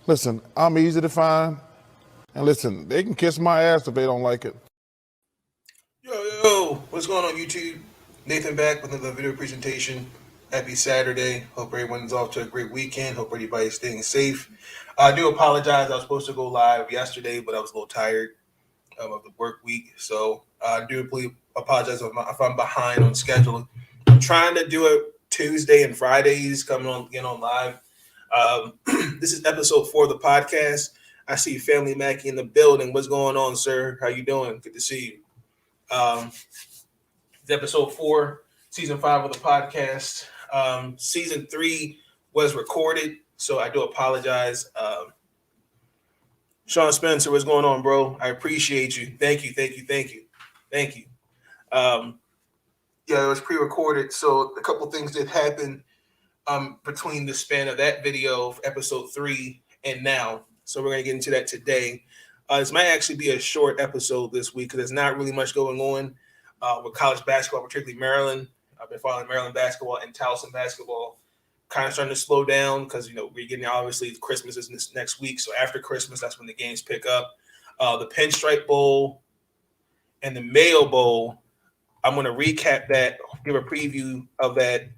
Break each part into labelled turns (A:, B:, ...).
A: Listen, I'm easy to find. And listen, they can kiss my ass if they don't like it.
B: Yo, what's going on YouTube? Nathan back with another video presentation. Happy Saturday. Hope everyone's off to a great weekend. Hope everybody's staying safe. I do apologize. I was supposed to go live yesterday, but I was a little tired of the work week. So I do apologize if I'm behind on schedule. I'm trying to do it Tuesday and Fridays, getting on live. This is episode 4 of the podcast. I see Family Mackie in the building. What's going on, sir? How you doing? Good to see you. It's episode 4, season 5 of the podcast. Season 3 was recorded, so I do apologize. Sean Spencer, what's going on, bro? I appreciate you. Thank you. Yeah, it was pre-recorded, so a couple things did happen between the span of that video of episode 3 and now. So we're going to get into that today. This might actually be a short episode this week because there's not really much going on with college basketball, particularly Maryland. I've been following Maryland basketball and Towson basketball. Kind of starting to slow down because, we're getting, obviously, Christmas is this next week. So after Christmas, that's when the games pick up. The Pinstripe Bowl and the Mayo Bowl, I'm going to recap that, give a preview of that,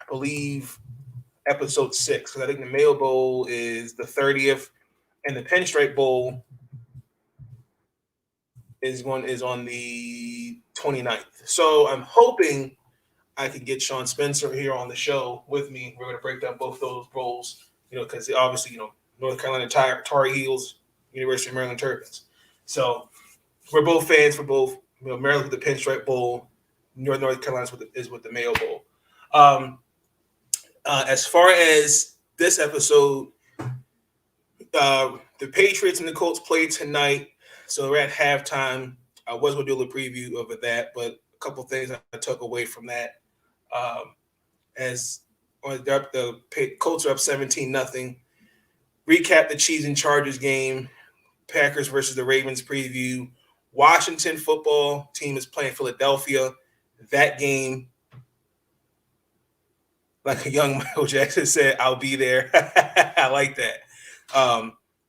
B: I believe, episode 6. Because I think the Mayo Bowl is the 30th. And the Pinstripe Bowl is on the 29th. So I'm hoping I can get Sean Spencer here on the show with me. We're going to break down both those bowls, because obviously, North Carolina Tar Heels, University of Maryland Terrapins. So we're both fans for both. Maryland with the Pinstripe Bowl, North Carolina is with the Mayo Bowl. As far as this episode, the Patriots and the Colts played tonight, so we're at halftime. I was going to do a preview of that, but a couple things I took away from that. As the Colts are up 17-0. Recap the Chiefs and Chargers game. Packers versus the Ravens preview. Washington football team is playing Philadelphia. That game, like a young Michael Jackson said, I'll be there. I like that.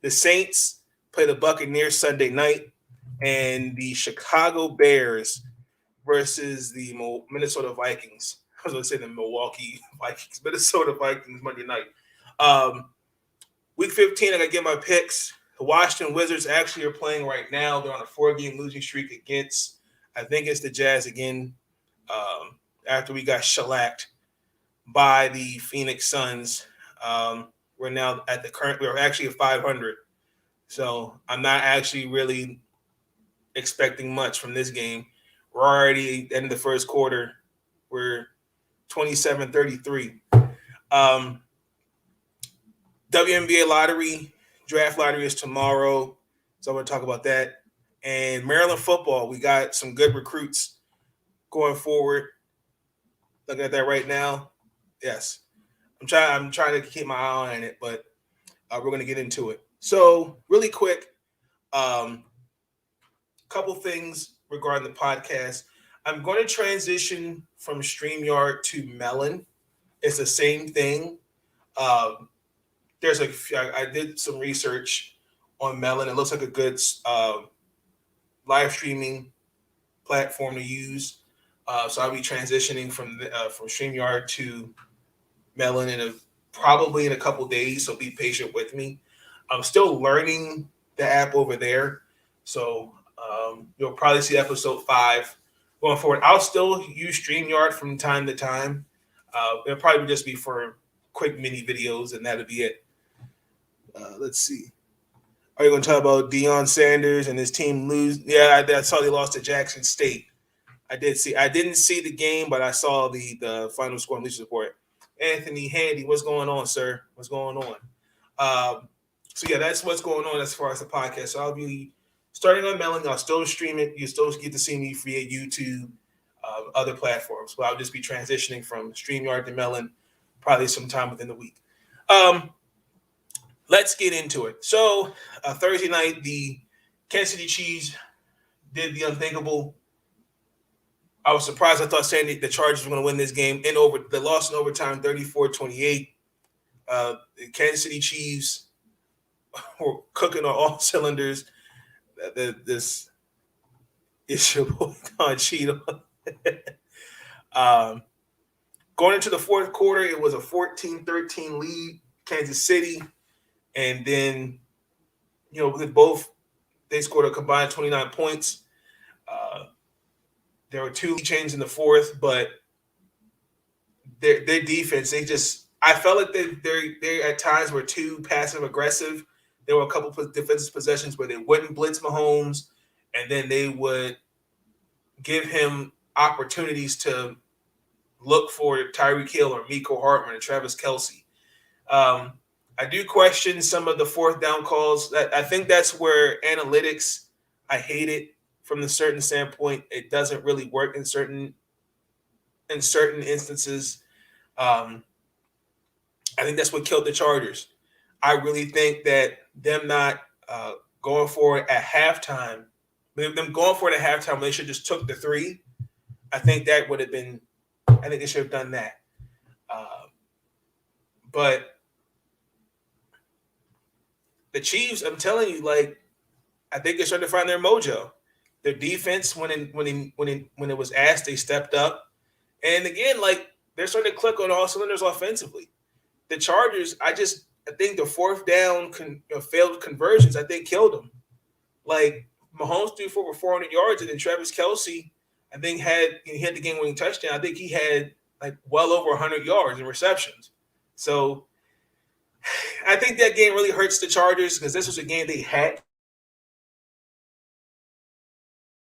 B: The Saints play the Buccaneers Sunday night, and the Chicago Bears versus the Minnesota Vikings. I was going to say the Milwaukee Vikings, Minnesota Vikings Monday night. Week 15, I got to get my picks. The Washington Wizards actually are playing right now. They're on a 4-game losing streak against, I think it's the Jazz again, after we got shellacked by the Phoenix Suns. We're now we're actually at 500. So I'm not actually really expecting much from this game. We're already at the end of the first quarter. We're 27-33. WNBA lottery, draft lottery is tomorrow. So I'm going to talk about that. And Maryland football, we got some good recruits going forward. Looking at that right now. Yes. I'm trying to keep my eye on it, but we're going to get into it. So really quick, couple things regarding the podcast. I'm going to transition from Streamyard to Melon. It's the same thing. I did some research on Melon. It looks like a good live streaming platform to use. So I'll be transitioning from Streamyard to Melon probably in a couple days. So be patient with me. I'm still learning the app over there. So you'll probably see episode 5 going forward. I'll still use StreamYard from time to time. It'll probably just be for quick mini videos, and that'll be it. Let's see. Are you going to talk about Deion Sanders and his team lose? Yeah, I saw they lost to Jackson State. I didn't see the game, but I saw the final score and Leadership report. Anthony Handy, what's going on, sir? What's going on? So yeah, that's what's going on as far as the podcast. So I'll be starting on Melon. I'll still stream it. You still get to see me via YouTube, other platforms. But I'll just be transitioning from StreamYard to Melon probably sometime within the week. Let's get into it. So Thursday night, the Kansas City Chiefs did the unthinkable. I was surprised. I thought the Chargers were going to win this game. They lost in overtime 34-28. The Kansas City Chiefs were cooking on all cylinders. This is your boy Don Cheadle. Going into the fourth quarter, it was a 14-13 lead, Kansas City. And then, they scored a combined 29 points. There were two changes in the fourth, but their defense, I felt like they at times were too passive aggressive. There were a couple of defensive possessions where they wouldn't blitz Mahomes, and then they would give him opportunities to look for Tyreek Hill or Mecole Hardman or Travis Kelce. I do question some of the fourth down calls. I think that's where analytics, I hate it from a certain standpoint. It doesn't really work in certain instances. I think that's what killed the Chargers. I really think that them not going for it at halftime, them going for it at halftime, they should just took the 3. I think that would have been. I think they should have done that. But the Chiefs, I'm telling you, I think they're starting to find their mojo. Their defense, when it was asked, they stepped up. And again, they're starting to click on all cylinders offensively. The Chargers, I think the fourth down failed conversions, I think, killed them. Mahomes threw for over 400 yards, and then Travis Kelce, I think, he had the game-winning touchdown. I think he had well over 100 yards in receptions. So I think that game really hurts the Chargers because this was a game they had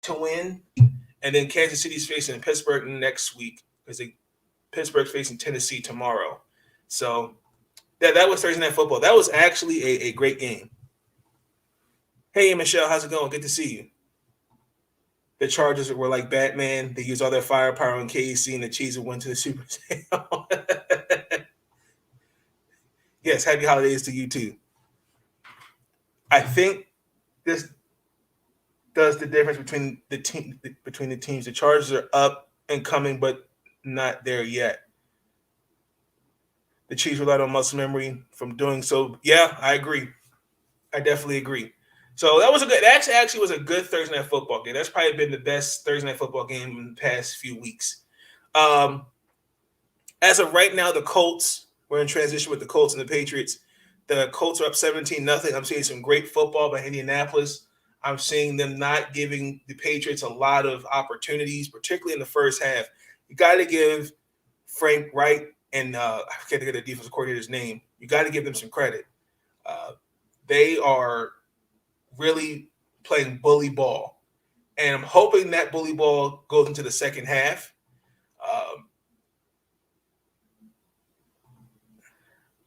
B: to win. And then Kansas City's facing Pittsburgh next week because Pittsburgh's facing Tennessee tomorrow. So that was Thursday Night Football. That was actually a great game. Hey, Michelle, how's it going? Good to see you. The Chargers were like Batman. They used all their firepower on KC, and the Chiefs went to the Super Bowl. Yes, happy holidays to you too. I think this does the difference between the teams. The Chargers are up and coming, but not there yet. The Chiefs relied on muscle memory from doing so. Yeah, I agree. I definitely agree. So that actually was a good Thursday Night Football game. That's probably been the best Thursday Night Football game in the past few weeks. As of right now, the Colts, we're in transition with the Colts and the Patriots. The Colts are up 17-0. I'm seeing some great football by Indianapolis. I'm seeing them not giving the Patriots a lot of opportunities, particularly in the first half. You got to give Frank Wright and I can't think of the defensive coordinator's name. You got to give them some credit. They are really playing bully ball. And I'm hoping that bully ball goes into the second half.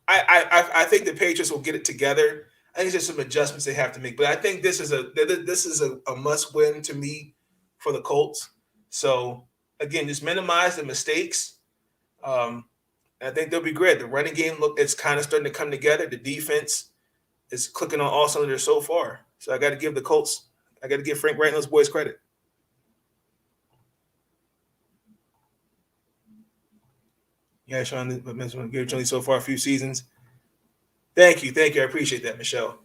B: I think the Patriots will get it together. I think there's some adjustments they have to make. But I think this is a must-win to me for the Colts. So, again, just minimize the mistakes. I think they'll be great. The running game, it's kind of starting to come together. The defense is clicking on all cylinders so far. So I got to give the Colts, I got to give Frank Wright and those boys credit. Yeah, Sean, give Johnny so far a few seasons. Thank you. I appreciate that, Michelle.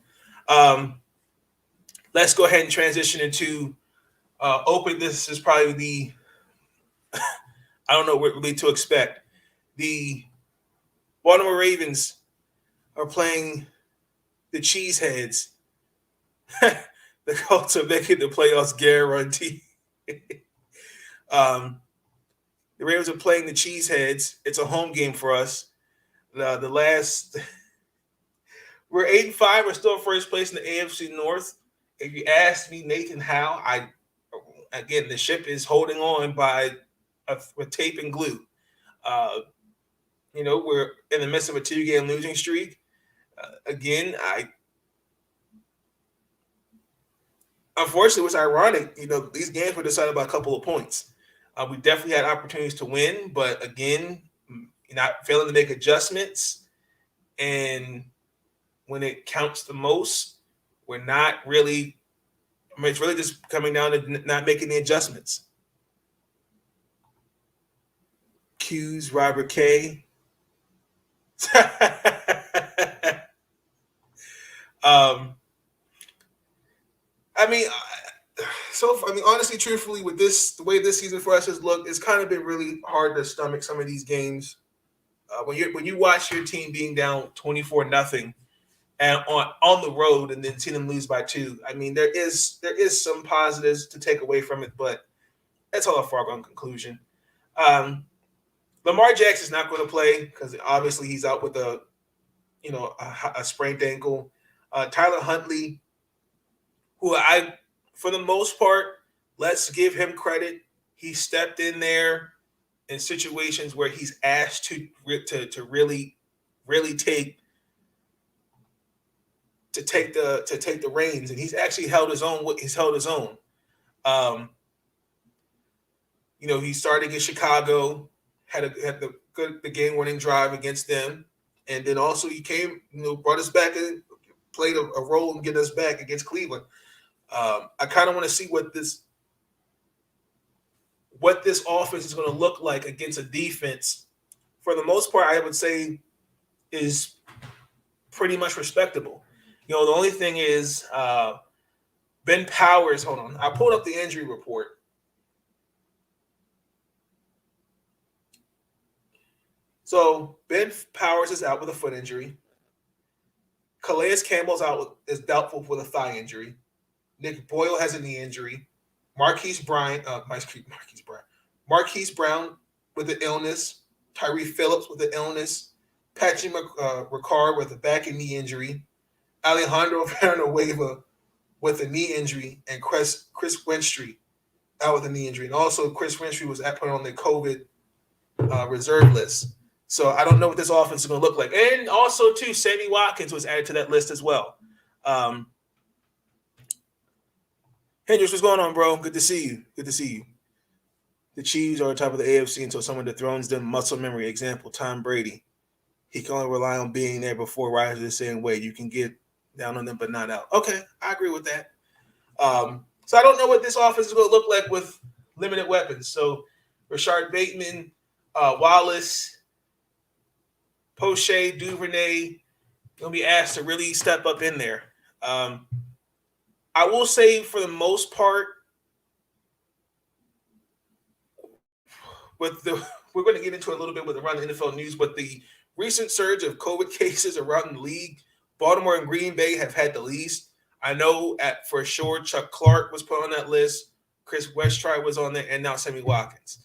B: Let's go ahead and transition into open. This is probably the I don't know what really to expect. The Baltimore Ravens are playing the Cheeseheads. The Colts are making the playoffs guarantee. The Ravens are playing the Cheeseheads. It's a home game for us. We're 8-5. We're still first place in the AFC North. If you ask me, Nathan, how, again, the ship is holding on with tape and glue. We're in the midst of a 2-game losing streak. Unfortunately, what's ironic, these games were decided by a couple of points. We definitely had opportunities to win, but again, not failing to make adjustments. And when it counts the most, we're not really – it's really just coming down to not making the adjustments. Q's Robert K. Um, I mean, honestly, truthfully, with the way this season for us has looked, it's kind of been really hard to stomach some of these games. When you watch your team being down 24-0 and on the road, and then see them lose by 2. I mean, there is some positives to take away from it, but that's all a foregone conclusion. Lamar Jackson's not going to play because obviously he's out with a sprained ankle. Tyler Huntley, who for the most part, let's give him credit. He stepped in there in situations where he's asked to really take the reins, and he's actually held his own. He's held his own. He started against Chicago, had the game-winning drive against them, and then also he came, brought us back and played a role in getting us back against Cleveland. I kind of want to see what this offense is going to look like against a defense. For the most part, I would say is pretty much respectable. The only thing is Ben Powers. Hold on, I pulled up the injury report. So Ben Powers is out with a foot injury. Calais Campbell's is doubtful with a thigh injury. Nick Boyle has a knee injury. Marquise Brown with an illness. Tyree Phillips with an illness. Patrick Ricard with a back and knee injury. Alejandro Villanueva with a knee injury, and Chris Winstry out with a knee injury. And also Chris Winstry was put on the COVID reserve list. So I don't know what this offense is going to look like. And also, too, Sammy Watkins was added to that list as well. Hendricks, what's going on, bro? Good to see you. The Chiefs are on top of the AFC until someone dethrones them. Muscle memory. Example, Tom Brady. He can only rely on being there before riders the same way. You can get down on them, but not out. Okay, I agree with that. So I don't know what this offense is going to look like with limited weapons. So Rashard Bateman, Wallace, Poche, Duvernay going to be asked to really step up in there. I will say, for the most part, we're going to get into a little bit with around the NFL news, but the recent surge of COVID cases around the league, Baltimore and Green Bay have had the least. I know for sure Chuck Clark was put on that list, Chris Westry was on there, and now Sammy Watkins.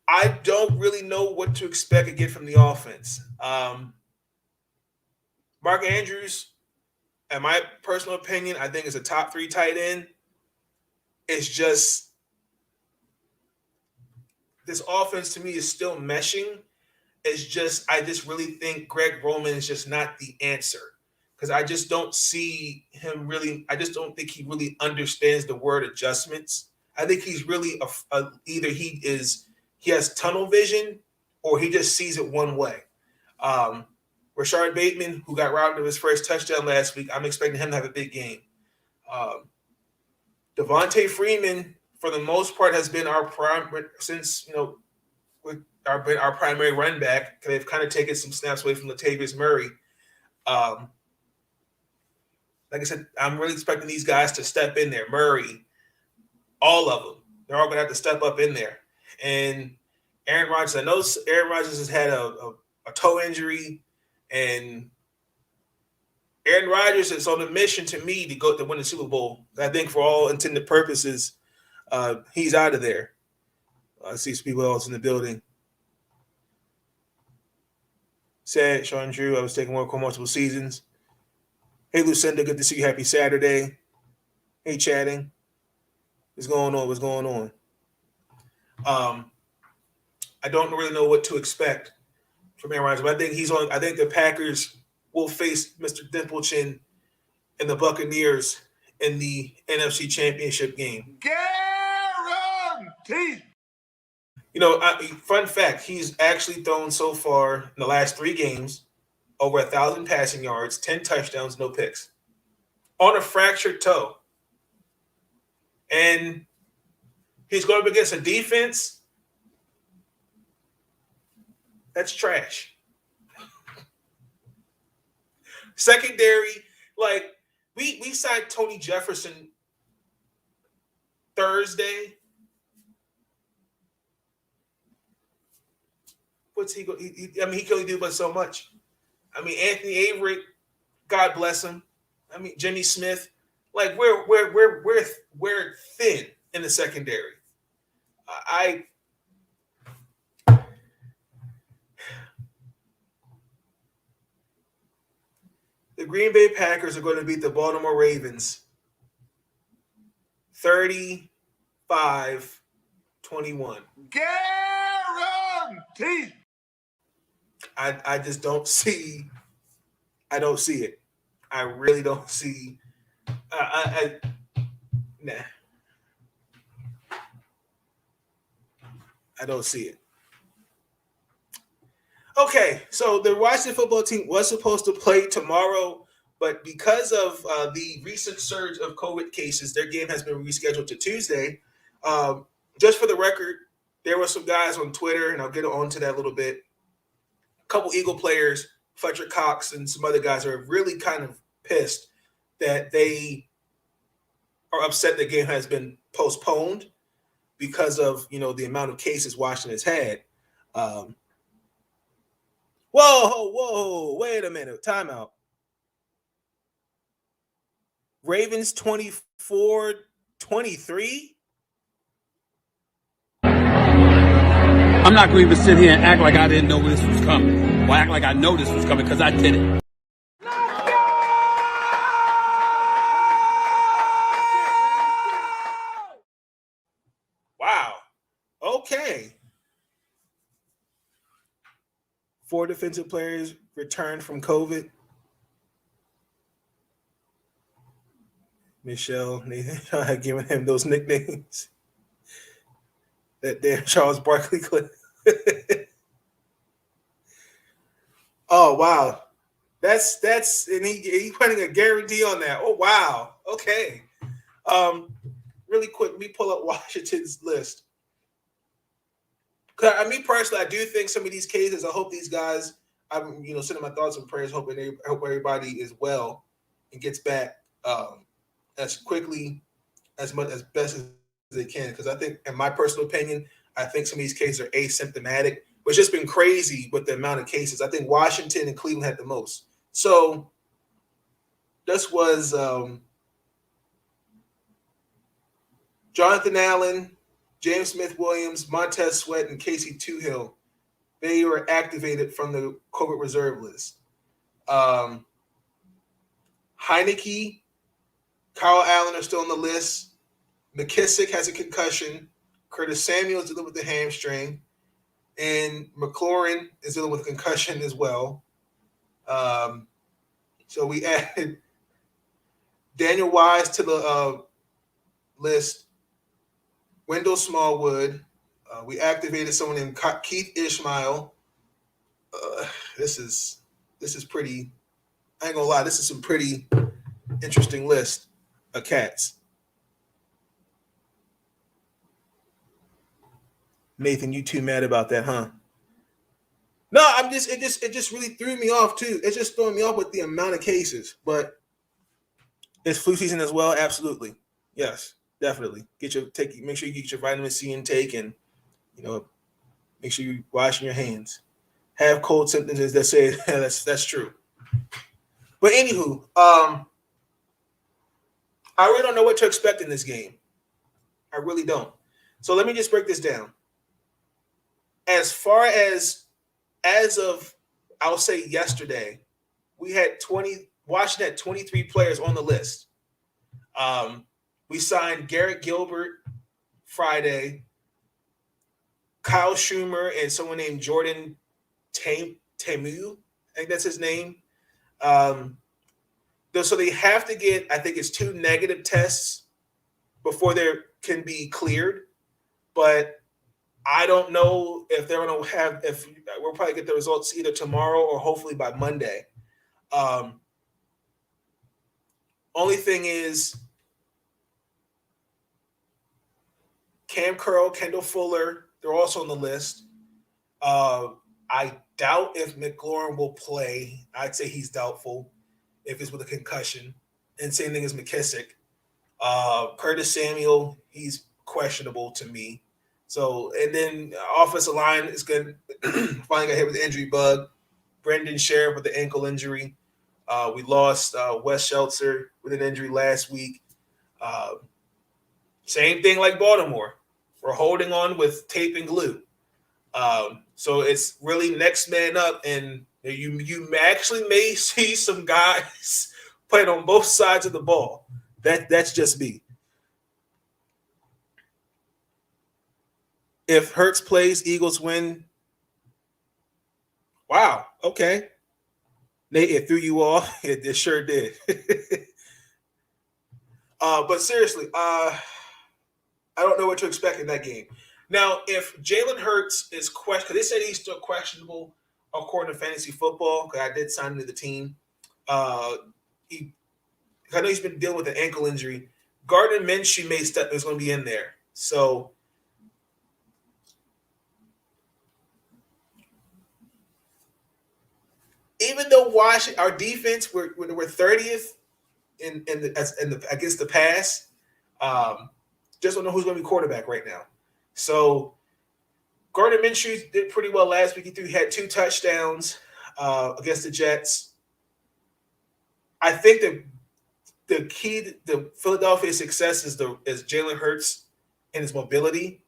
B: I don't really know what to expect again from the offense. Mark Andrews, in my personal opinion, I think is a top 3 tight end. It's just this offense to me is still meshing. I just really think Greg Roman is just not the answer, because I just don't see him really. I just don't think he really understands the word adjustments. I think he's really either he has tunnel vision or he just sees it one way. Rashard Bateman, who got robbed of his first touchdown last week, I'm expecting him to have a big game. Devontae Freeman, for the most part, has been our primary run back. They've kind of taken some snaps away from Latavius Murray. Like I said, I'm really expecting these guys to step in there. Murray, all of them. They're all going to have to step up in there. And Aaron Rodgers, I know Aaron Rodgers has had a toe injury, and Aaron Rodgers is on a mission to me to win the Super Bowl. I think for all intended purposes, he's out of there. I see some people else in the building. Sad, Sean Drew, I was taking work for multiple seasons. Hey, Lucinda, good to see you. Happy Saturday. Hey, chatting. What's going on? I don't really know what to expect from Aaron Rodgers, but I think the Packers will face Mr. Dimplechin and the Buccaneers in the NFC Championship game. Guaranteed. Fun fact, he's actually thrown so far in the last 3 games over 1,000 passing yards, 10 touchdowns, no picks, on a fractured toe. And he's going up against a defense that's trash. Secondary, like we signed Tony Jefferson Thursday. What's he go? He can only do but so much. I mean, Anthony Avery, God bless him. I mean, Jimmy Smith, like we're thin in the secondary. The Green Bay Packers are going to beat the Baltimore Ravens 35-21.
A: Guaranteed.
B: I just don't see. I don't see it. I really don't see. Nah. I don't see it. Okay, so the Washington football team was supposed to play tomorrow, but because of the recent surge of COVID cases, their game has been rescheduled to Tuesday. Just for the record, there were some guys on Twitter, and I'll get on to that a little bit. A couple Eagle players, Fletcher Cox and some other guys, are really kind of pissed that they are upset the game has been postponed because of, the amount of cases Washington's had. Whoa, wait a minute. Timeout. Ravens 24-23?
C: I'm not going to even sit here and act like I didn't know this was coming. Or act like I know this was coming because I did it.
B: Wow. Okay. 4 defensive players returned from COVID. Michelle, Nathan had given him those nicknames. That damn Charles Barkley clip. Oh wow, that's and he's putting a guarantee on that. Oh wow, okay. Really quick, let me pull up Washington's list. Cause me personally, I do think some of these cases. I hope these guys. I'm sending my thoughts and prayers. I hope everybody is well and gets back as quickly as best as they can, because I think, in my personal opinion, I think some of these cases are asymptomatic, but it's just been crazy with the amount of cases. I think Washington and Cleveland had the most. So this was Jonathan Allen, James Smith-Williams, Montez Sweat, and Casey Toohill. They were activated from the COVID reserve list. Heineke, Kyle Allen are still on the list. McKissick has a concussion. Curtis Samuel is dealing with the hamstring. And McLaurin is dealing with a concussion as well. So we added Daniel Wise to the list. Wendell Smallwood. We activated someone named Keith Ishmael. This is pretty. I ain't gonna lie. This is some pretty interesting list of cats. Nathan, you too mad about that, huh? No, it just really threw me off too. It's just throwing me off with the amount of cases. But it's flu season as well. Absolutely, yes, definitely. Make sure you get your vitamin C intake, and make sure you washing your hands. Have cold symptoms, that say that's true. But anywho, I really don't know what to expect in this game. I really don't. So let me just break this down. As far as of, I'll say yesterday, we had Washington had 23 players on the list. We signed Garrett Gilbert Friday, Kyle Schumer, and someone named Jordan Temu. I think that's his name. So they have to get, I think it's 2 negative tests before they can be cleared. But I don't know if they're going to if we'll probably get the results either tomorrow or hopefully by Monday. Only thing is Cam Curl, Kendall Fuller, they're also on the list. I doubt if McLaurin will play. I'd say he's doubtful. if it's with a concussion. And same thing as McKissick. Curtis Samuel, he's questionable to me. So, and then offensive line is good. Finally got hit with the injury bug. Brendan Sheriff with the ankle injury. We lost Wes Schultzer with an injury last week. Same thing like Baltimore. We're holding on with tape and glue. So it's really next man up, and you actually may see some guys playing on both sides of the ball. That's just me. If Hurts plays, Eagles win. Wow. Okay. Nate, it threw you off. It sure did. But seriously, I don't know what to expect in that game. Now, if Jalen Hurts is questioned, because they said he's still questionable according to fantasy football, because I did sign him to the team. I know he's been dealing with an ankle injury. Gardner Minshew is going to be in there. So even though our defense we're 30th against the pass, just don't know who's going to be quarterback right now. So Gardner Minshew did pretty well last week. He had 2 touchdowns against the Jets. I think that the key to Philadelphia's success is Jalen Hurts and his mobility.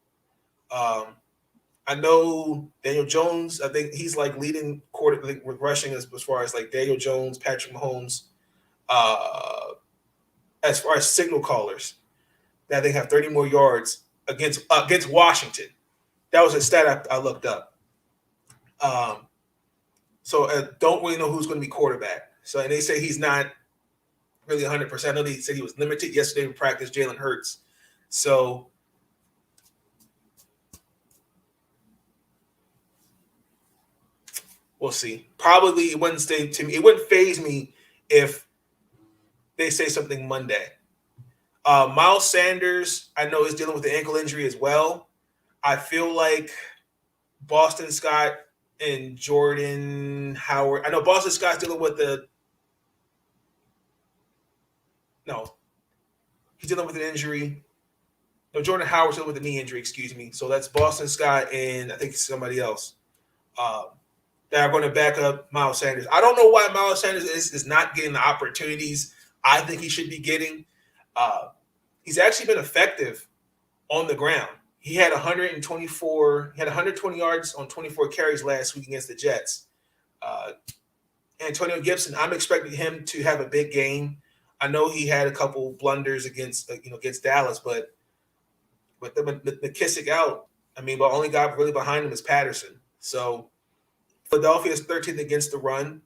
B: I know Daniel Jones. I think he's like leading quarterback with rushing as far as like Daniel Jones, Patrick Mahomes, as far as signal callers. That they have 30 more yards against Washington. That was a stat I looked up. So I don't really know who's going to be quarterback. So, and they say he's not really 100%. I know they said he was limited yesterday in practice, Jalen Hurts. So we'll see. Probably it wouldn't faze me if they say something Monday. Miles Sanders, I know, is dealing with the ankle injury as well. I feel like Boston Scott and Jordan Howard. I know Boston Scott's dealing with he's dealing with an injury. No, Jordan Howard's dealing with a knee injury, excuse me. So that's Boston Scott and I think somebody else that are going to back up Miles Sanders. I don't know why Miles Sanders is not getting the opportunities I think he should be getting. He's actually been effective on the ground. He had 120 yards on 24 carries last week against the Jets. Antonio Gibson, I'm expecting him to have a big game. I know he had a couple blunders against Dallas, but with McKissick out, but only guy really behind him is Patterson. So Philadelphia is 13th against the run.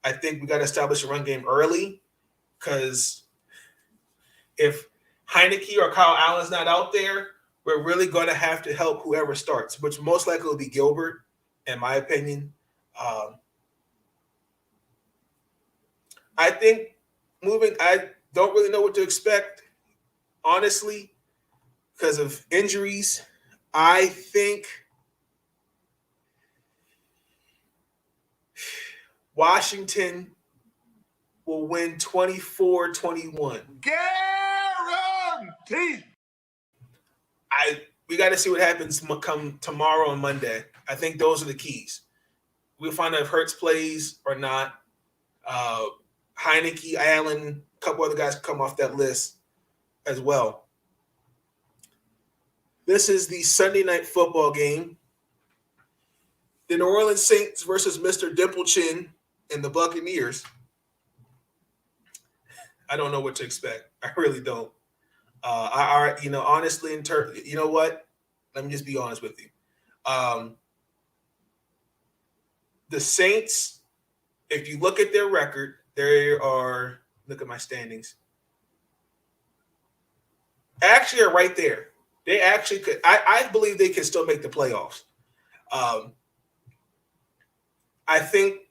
B: I think we got to establish a run game early because if Heineke or Kyle Allen's not out there, we're really going to have to help whoever starts, which most likely will be Gilbert, in my opinion. I think I don't really know what to expect, honestly, because of injuries. I think Washington will win 24-21.
A: Guaranteed.
B: We got to see what happens come tomorrow and Monday. I think those are the keys. We'll find out if Hurts plays or not. Heineke, Allen, a couple other guys come off that list as well. This is the Sunday night football game. The New Orleans Saints versus Mr. Dimple Chin and the Buccaneers. I don't know what to expect. I really don't. Honestly, you know what? Let me just be honest with you. The Saints, if you look at their record, look at my standings. Actually are right there. They actually could. I believe they can still make the playoffs. I think,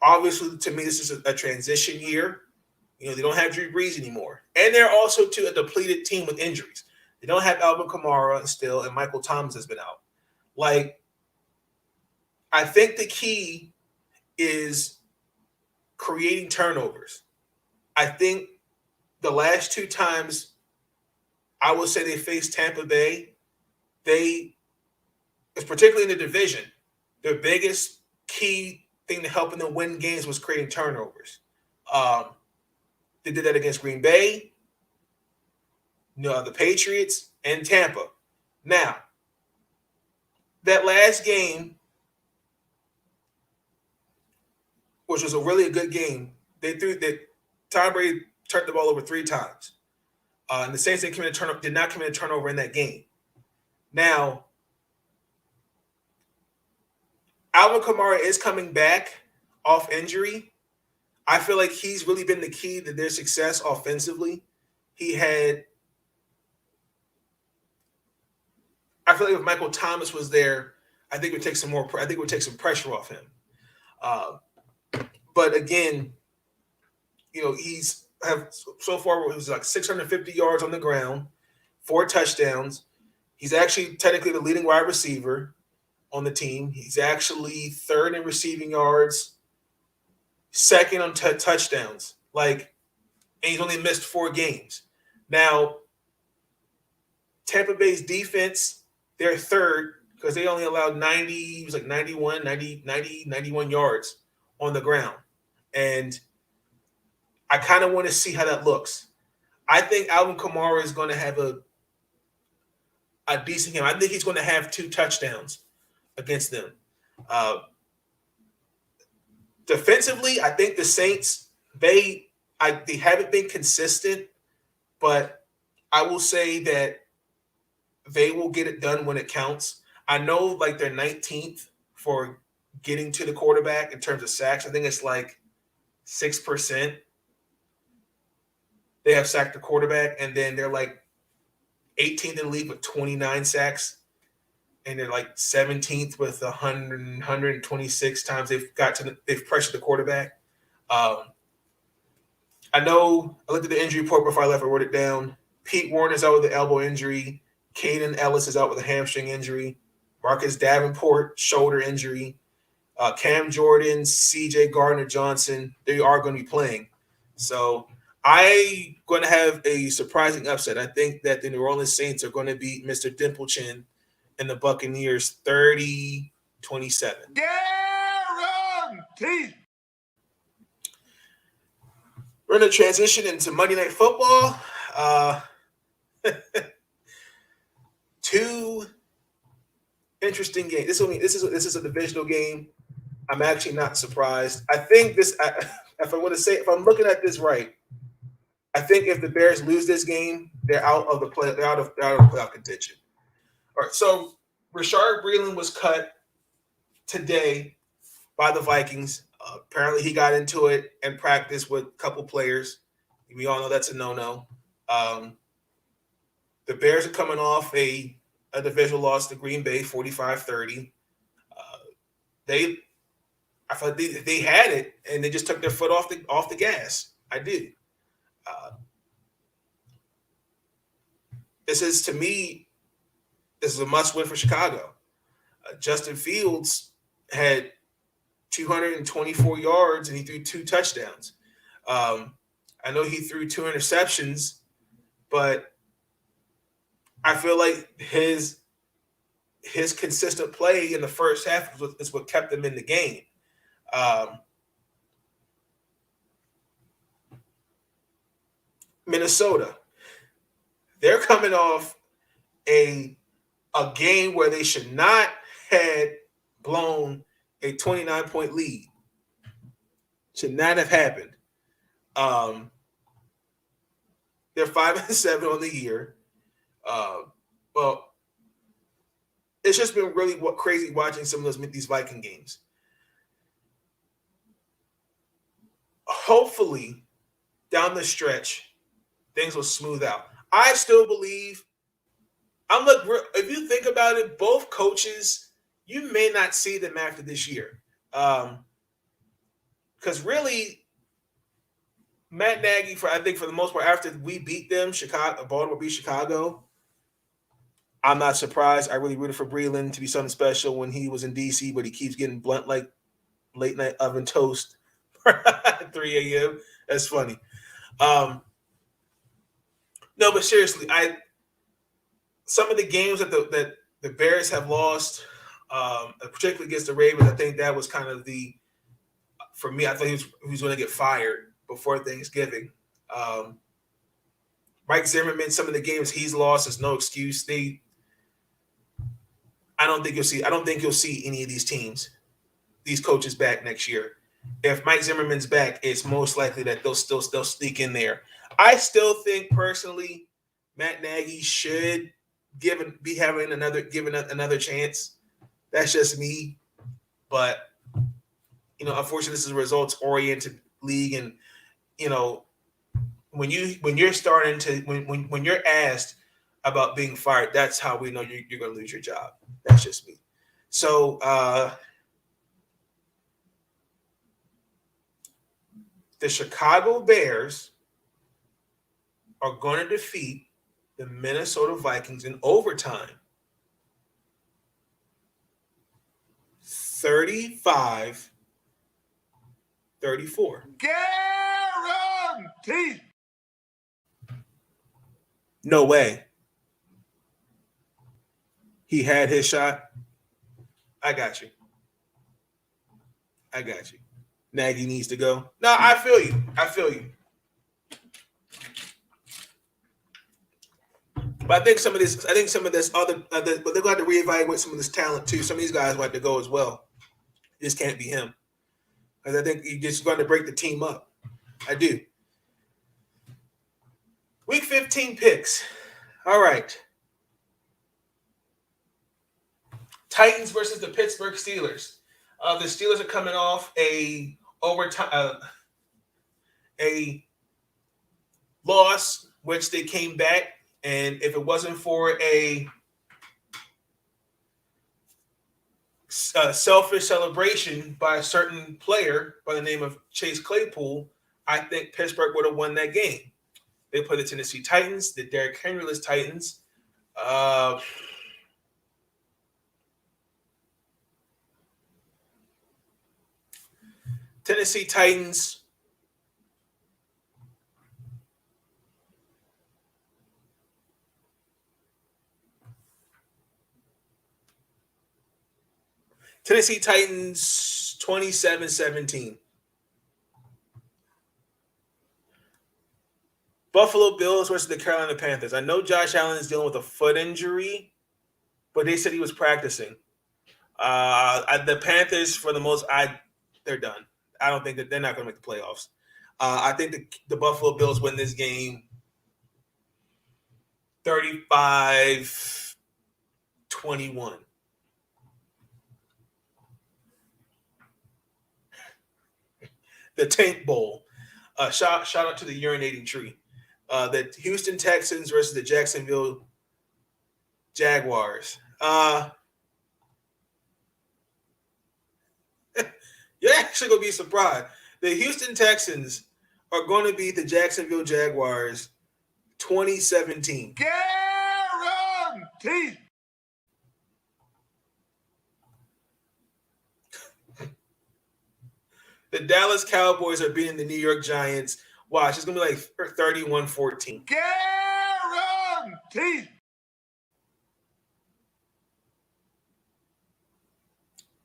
B: obviously, to me, this is a transition year. They don't have Drew Brees anymore. And they're also a depleted team with injuries. They don't have Alvin Kamara still, and Michael Thomas has been out. I think the key is creating turnovers. I think the last 2 times I would say they faced Tampa Bay, it's particularly in the division, their biggest key thing to helping them win games was creating turnovers. They did that against Green Bay, the Patriots, and Tampa. Now, that last game, which was a really good game, Tom Brady turned the ball over 3 times. And the Saints did not commit a turnover in that game. Now, Alvin Kamara is coming back off injury. I feel like he's really been the key to their success offensively. I feel like if Michael Thomas was there, I think it would take some pressure off him. But again, he's so far it was like 650 yards on the ground, 4 touchdowns. He's actually technically the leading wide receiver on the team. He's actually 3rd in receiving yards, 2nd on touchdowns. And he's only missed 4 games. Now, Tampa Bay's defense, they're 3rd because they only allowed 91 yards on the ground. And I kind of want to see how that looks. I think Alvin Kamara is going to have a decent game. I think he's going to have 2 touchdowns against them. Defensively, I think the Saints, they haven't been consistent, but I will say that they will get it done when it counts. I know they're 19th for getting to the quarterback in terms of sacks. I think it's 6%. They have sacked the quarterback, and then they're 18th in the league with 29 sacks. And they're 17th with 126 times they've pressured the quarterback. I know I looked at the injury report before I left. I wrote it down. Pete Warren is out with an elbow injury. Caden Ellis is out with a hamstring injury. Marcus Davenport, shoulder injury. Cam Jordan, C.J. Gardner-Johnson, they are going to be playing. So I'm going to have a surprising upset. I think that the New Orleans Saints are going to beat Mr. Dimplechin and the Buccaneers 30-27.
A: Guaranteed.
B: We're going to transition into Monday Night Football. 2 interesting games. This is a divisional game. I'm actually not surprised. I think if I'm looking at this right, I think if the Bears lose this game, they're out of the playoff contention. All right, so Rashard Breeland was cut today by the Vikings. Apparently, he got into it in practice with a couple players. We all know that's a no-no. The Bears are coming off a divisional loss to Green Bay, 45-30. I thought they had it, and they just took their foot off the gas. I did. This is a must-win for Chicago. Justin Fields had 224 yards, and he threw 2 touchdowns. I know he threw 2 interceptions, but I feel like his consistent play in the first half is what kept them in the game. Minnesota, they're coming off a game where they should not had blown a 29-point lead. Should not have happened. They're 5-7 on the year. Well, it's just been really crazy watching some of these Viking games. Hopefully, down the stretch, things will smooth out. I still believe. If you think about it, both coaches, you may not see them after this year, because really, Matt Nagy, for the most part, after we beat them, Baltimore beat Chicago. I'm not surprised. I really rooted for Breeland to be something special when he was in DC, but he keeps getting blunt like late night oven toast at 3 a.m. That's funny. No, but seriously, some of the games that the Bears have lost, particularly against the Ravens, I think that was kind of for me, I thought he was going to get fired before Thanksgiving. Mike Zimmerman, some of the games he's lost is no excuse. I don't think you'll see any of these coaches back next year. If Mike Zimmerman's back, it's most likely that they'll sneak in there. I still think personally, Matt Nagy should be having another chance. That's just me, but unfortunately, this is a results-oriented league, and when you're starting to when you're asked about being fired, that's how we know you're going to lose your job. That's just me. So the Chicago Bears are going to defeat the Minnesota Vikings in overtime, 35-34.
A: Guaranteed.
B: No way. He had his shot. I got you. Nagy needs to go. No, I feel you. But I think some of this other, but they're going to have to reevaluate some of this talent too. Some of these guys will have to go as well. It just can't be him. Because I think he's just going to break the team up. I do. Week 15 picks. All right. Titans versus the Pittsburgh Steelers. The Steelers are coming off a loss, which they came back, and if it wasn't for a selfish celebration by a certain player by the name of Chase Claypool, I think Pittsburgh would have won that game. They played the Tennessee Titans, the Derrick Henry-less Titans. Tennessee Titans. Tennessee Titans 27-17. Buffalo Bills versus the Carolina Panthers. I know Josh Allen is dealing with a foot injury, but they said he was practicing. The Panthers, for the most, they're done. I don't think that they're not going to make the playoffs. I think the Buffalo Bills win this game 35-21. The Tank Bowl. Shout out to the urinating tree. The Houston Texans versus the Jacksonville Jaguars. You're actually going to be surprised. The Houston Texans are going to beat the Jacksonville Jaguars 2017.
A: Guaranteed.
B: The Dallas Cowboys are beating the New York Giants. Watch, it's going to be like 31-14.
A: Guaranteed.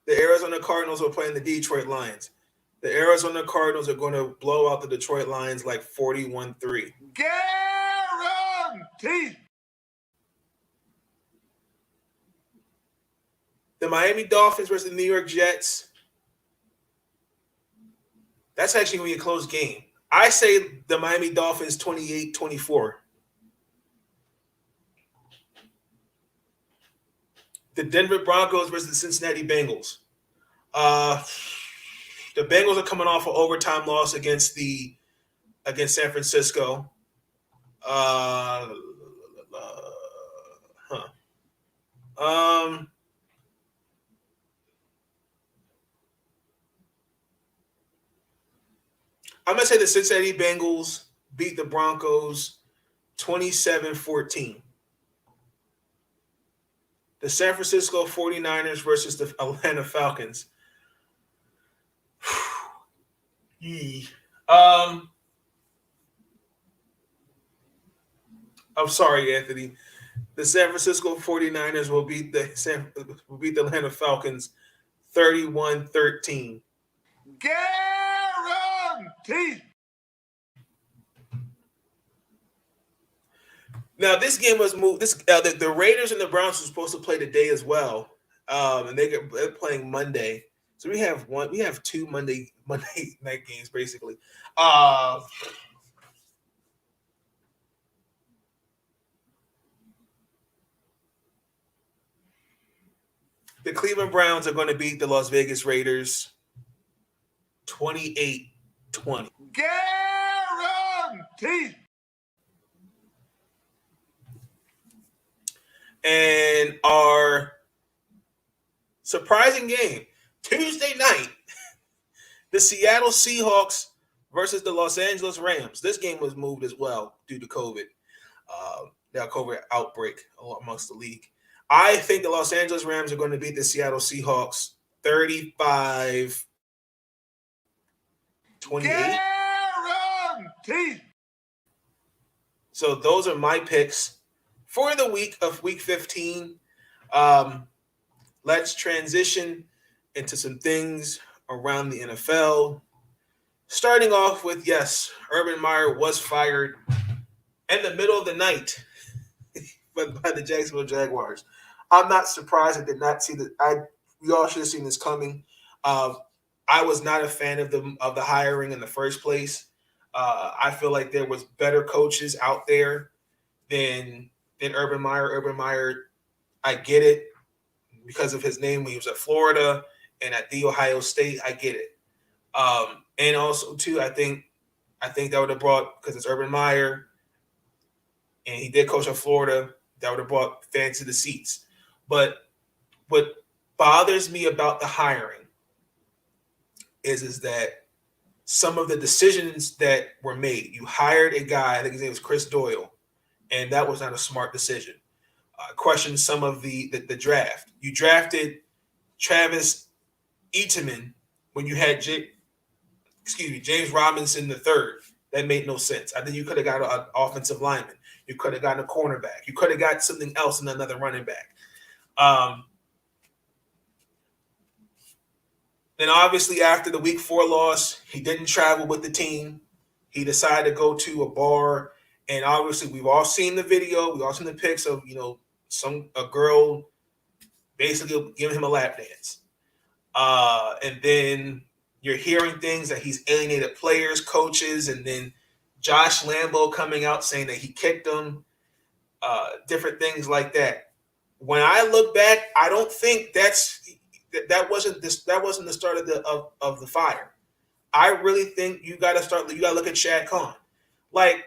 B: The Arizona Cardinals are playing the Detroit Lions. The Arizona Cardinals are going to blow out the Detroit Lions like 41-3.
A: Guaranteed.
B: The Miami Dolphins versus the New York Jets. That's actually going to be a close game. I say the Miami Dolphins 28-24. The Denver Broncos versus the Cincinnati Bengals. The Bengals are coming off an overtime loss against San Francisco. I'm going to say the Cincinnati Bengals beat the Broncos 27-14. The San Francisco 49ers versus the Atlanta Falcons. I'm I'm sorry, Anthony. The San Francisco 49ers will beat the Atlanta Falcons 31-13.
A: Guaranteed.
B: Now, this game was moved. The Raiders and the Browns were supposed to play today as well, and they're playing Monday. So we have two Monday night games basically. The Cleveland Browns are going to beat the Las Vegas Raiders 28-20.
A: Guaranteed.
B: And our surprising game, Tuesday night, the Seattle Seahawks versus the Los Angeles Rams. This game was moved as well due to COVID. That COVID outbreak amongst the league. I think the Los Angeles Rams are going to beat the Seattle Seahawks 35-28.
A: Guaranteed.
B: So those are my picks for the week of Week 15. Let's transition into some things around the NFL. Starting off with, yes, Urban Meyer was fired in the middle of the night by the Jacksonville Jaguars. I'm not surprised. I did not see that. We all should have seen this coming. I was not a fan of the hiring in the first place. I feel like there was better coaches out there than Urban Meyer. Urban Meyer, I get it because of his name when he was at Florida and at the Ohio State. I get it. And also too, I think that would have brought, because it's Urban Meyer and he did coach at Florida, that would have brought fans to the seats. But what bothers me about the hiring is that some of the decisions that were made, you hired a guy, I think his name was Chris Doyle, and that was not a smart decision. Question some of the draft. You drafted Travis Etienne when you had James Robinson III. That made no sense. I think you could have got an offensive lineman. You could have gotten a cornerback. You could have got something else in another running back. Then obviously after the Week 4 loss, he didn't travel with the team. He decided to go to a bar, and obviously we've all seen the video. We've all seen the pics of a girl basically giving him a lap dance. And then you're hearing things that he's alienated players, coaches, and then Josh Lambo coming out saying that he kicked him, different things like that. When I look back, I don't think that wasn't the start of the fire. I really think you got to look at Shad Khan. Like,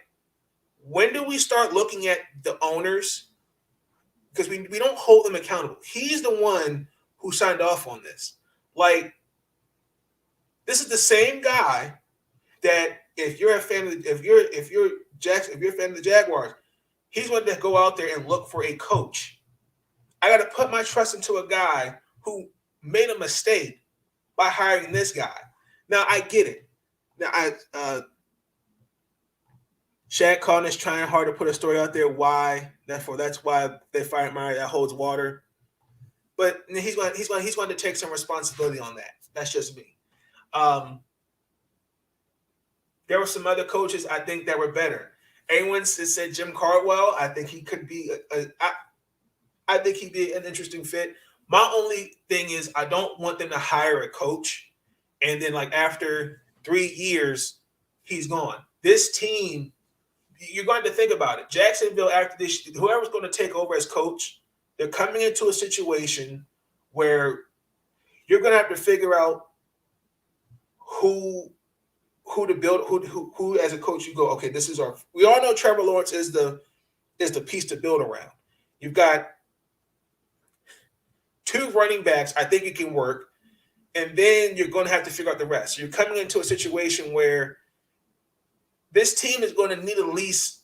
B: when do we start looking at the owners? Because we don't hold them accountable. He's the one who signed off on this. Like, this is the same guy that if you're a fan of if you're a fan of the Jaguars, he's going to go out there and look for a coach. I got to put my trust into a guy who made a mistake by hiring this guy. Now I get it. Now Shad Khan is trying hard to put a story out there why. That's why they fired Meyer. That holds water. But he's going to take some responsibility on that. That's just me. There were some other coaches I think that were better. Anyone said Jim Caldwell. I think he could be. I think he'd be an interesting fit. My only thing is I don't want them to hire a coach, and then like after 3 years, he's gone. This team, you're going to think about it. Jacksonville, after this, whoever's going to take over as coach, they're coming into a situation where you're going to have to figure out who to build, who as a coach you go, okay, this is our. We all know Trevor Lawrence is the piece to build around. You've got 2 running backs. I think it can work, and then you're going to have to figure out the rest. You're coming into a situation where this team is going to need at least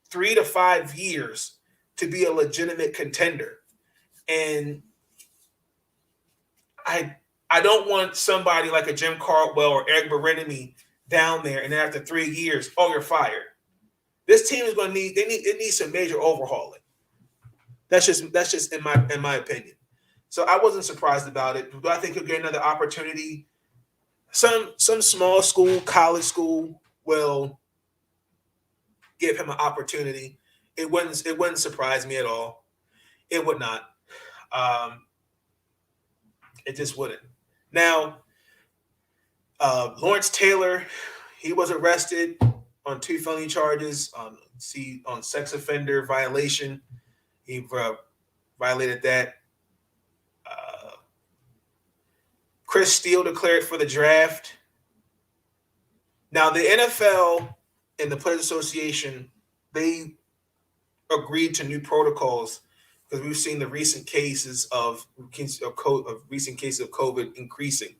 B: 3 to 5 years to be a legitimate contender, and I don't want somebody like a Jim Caldwell or Eric Bieniemy down there, and then after 3 years, oh, you're fired. This team is going to it needs some major overhauling. That's just in my opinion. So I wasn't surprised about it. Do I think he'll get another opportunity? Some small school, college school will give him an opportunity. It wouldn't surprise me at all. It would not. It just wouldn't. Now, Lawrence Taylor, he was arrested on 2 felony charges on sex offender violation. He violated that. Chris Steele declared for the draft. Now, the NFL and the Players Association, they agreed to new protocols because we've seen the recent cases of COVID increasing.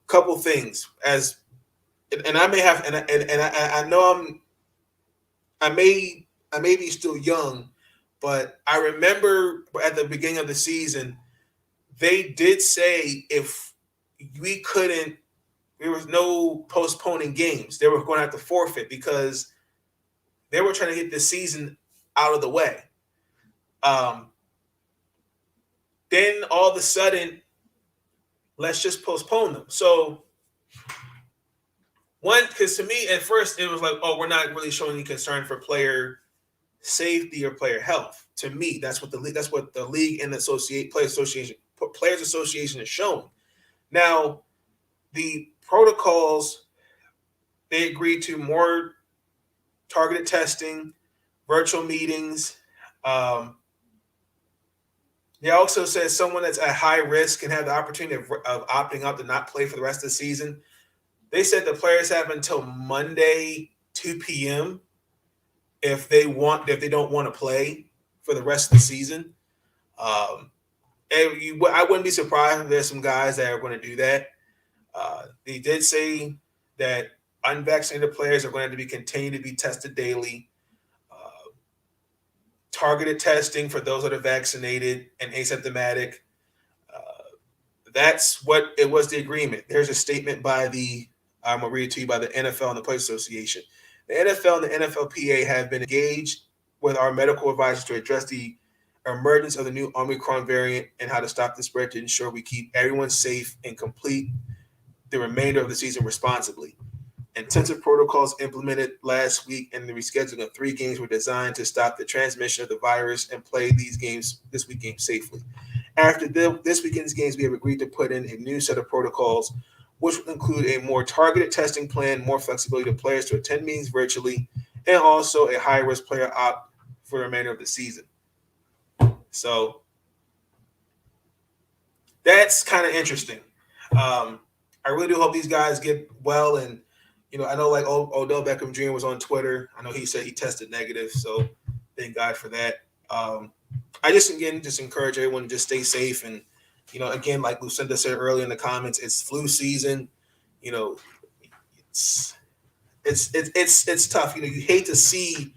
B: Couple things, and I may have, and I know I may be still young, but I remember at the beginning of the season, they did say if there was no postponing games, they were going to have to forfeit because they were trying to get the season out of the way. Then all of a sudden, let's just postpone them. So because to me at first it was like, oh, we're not really showing any concern for player safety or player health. To me, that's what the league and the Players Association is showing. Now, the protocols, they agreed to more targeted testing, virtual meetings. They also said someone that's at high risk can have the opportunity of opting out to not play for the rest of the season. They said the players have until Monday, 2 p.m. if they don't want to play for the rest of the season. I wouldn't be surprised if there's some guys that are going to do that. They did say that unvaccinated players are going to continue to be tested daily. Targeted testing for those that are vaccinated and asymptomatic. That's what it was, the agreement. There's a statement I'm going to read it to you, by the NFL and the Players Association. The NFL and the NFLPA have been engaged with our medical advisors to address the emergence of the new Omicron variant and how to stop the spread to ensure we keep everyone safe and complete the remainder of the season responsibly. Intensive protocols implemented last week and the rescheduling of 3 games were designed to stop the transmission of the virus and play this weekend safely. After this weekend's games, we have agreed to put in a new set of protocols, which will include a more targeted testing plan, more flexibility to players to attend meetings virtually, and also a high-risk player opt for the remainder of the season. So that's kind of interesting. I really do hope these guys get well. And, I know like Odell Beckham Jr. was on Twitter. I know he said he tested negative. So thank God for that. I just encourage everyone to just stay safe. And, again, like Lucinda said earlier in the comments, it's flu season. It's tough. You hate to see.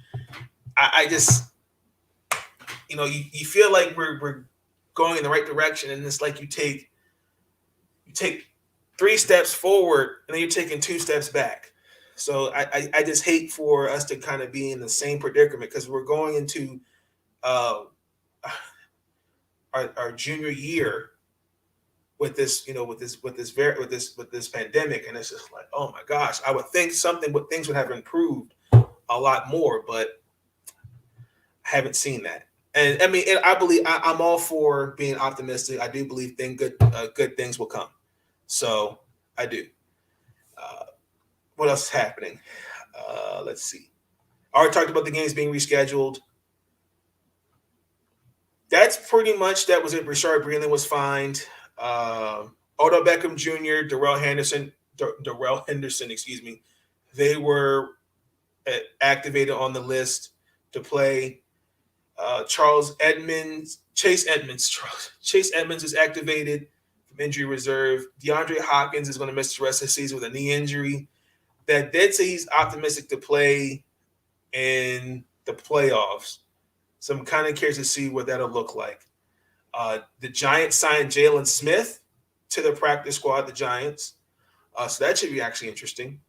B: I just, you feel like we're going in the right direction, and it's like you take 3 steps forward and then you're taking 2 steps back. So I just hate for us to kind of be in the same predicament because we're going into our junior year with this pandemic, and it's just like, oh my gosh, I would think things would have improved a lot more, but I haven't seen that. And I mean, I believe I'm all for being optimistic. I do believe good things will come. So I do. What else is happening? Let's see. I already talked about the games being rescheduled. That's pretty much that was it. Rashard Breeland was fined. Odell Beckham Jr., Darrell Henderson, they were activated on the list to play. Chase Edmonds is activated from injury reserve. DeAndre Hopkins is going to miss the rest of the season with a knee injury. That did say he's optimistic to play in the playoffs. So I'm kind of curious to see what that'll look like. The Giants signed Jalen Smith to the practice squad, the Giants. So that should be actually interesting.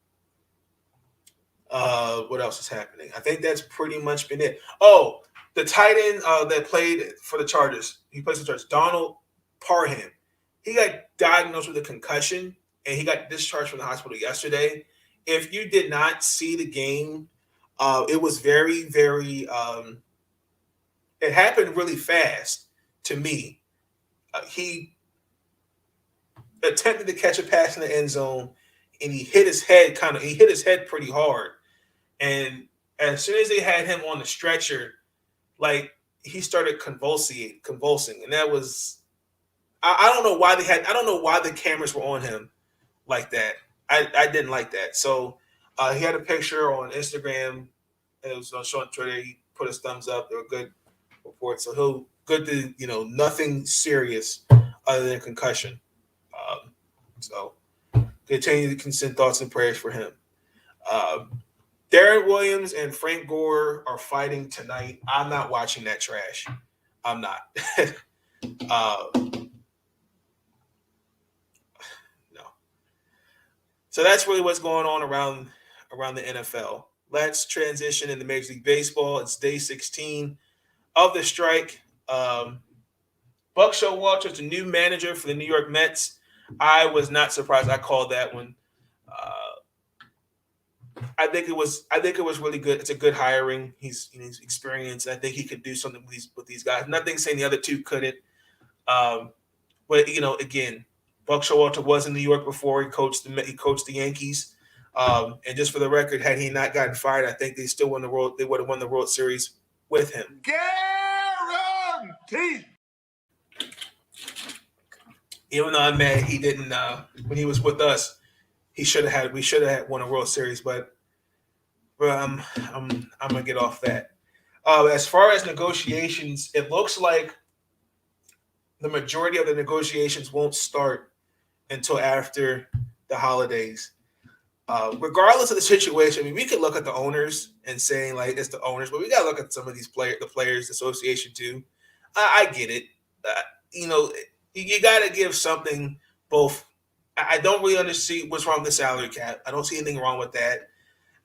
B: What else is happening? I think that's pretty much been it. Oh, the tight end that played for the Chargers, he plays for the Chargers, Donald Parham. He got diagnosed with a concussion, and he got discharged from the hospital yesterday. If you did not see the game, it was very, very it happened really fast to me. He attempted to catch a pass in the end zone, and he hit his head pretty hard. And as soon as they had him on the stretcher, like he started convulsing, and that was I don't know why the cameras were on him like that. I didn't like that. So he had a picture on Instagram. It was on Twitter. He put his thumbs up. They were good reports. So good to nothing serious other than concussion. So continue to send thoughts and prayers for him. Darren Williams and Frank Gore are fighting tonight. I'm not watching that trash. I'm not. No. So that's really what's going on around the NFL. Let's transition into Major League Baseball. It's day 16 of the strike. Buck Showalter's the new manager for the New York Mets. I was not surprised. I called that one. I think it was really good. It's a good hiring. He's experienced. I think he could do something with these guys. Nothing saying the other two couldn't. But again, Buck Showalter was in New York before. He coached the Yankees. And just for the record, had he not gotten fired, I think they still won the world. They would have won the World Series with him. Guaranteed. Even though I'm mad he didn't when he was with us, we should have won a World Series, but I'm gonna get off that. As far as negotiations, it looks like the majority of the negotiations won't start until after the holidays. Regardless of the situation, I mean, we could look at the owners and saying like it's the owners, but we gotta look at some of these the players association too. I get it. You got to give something both. I don't really understand what's wrong with the salary cap. I don't see anything wrong with that.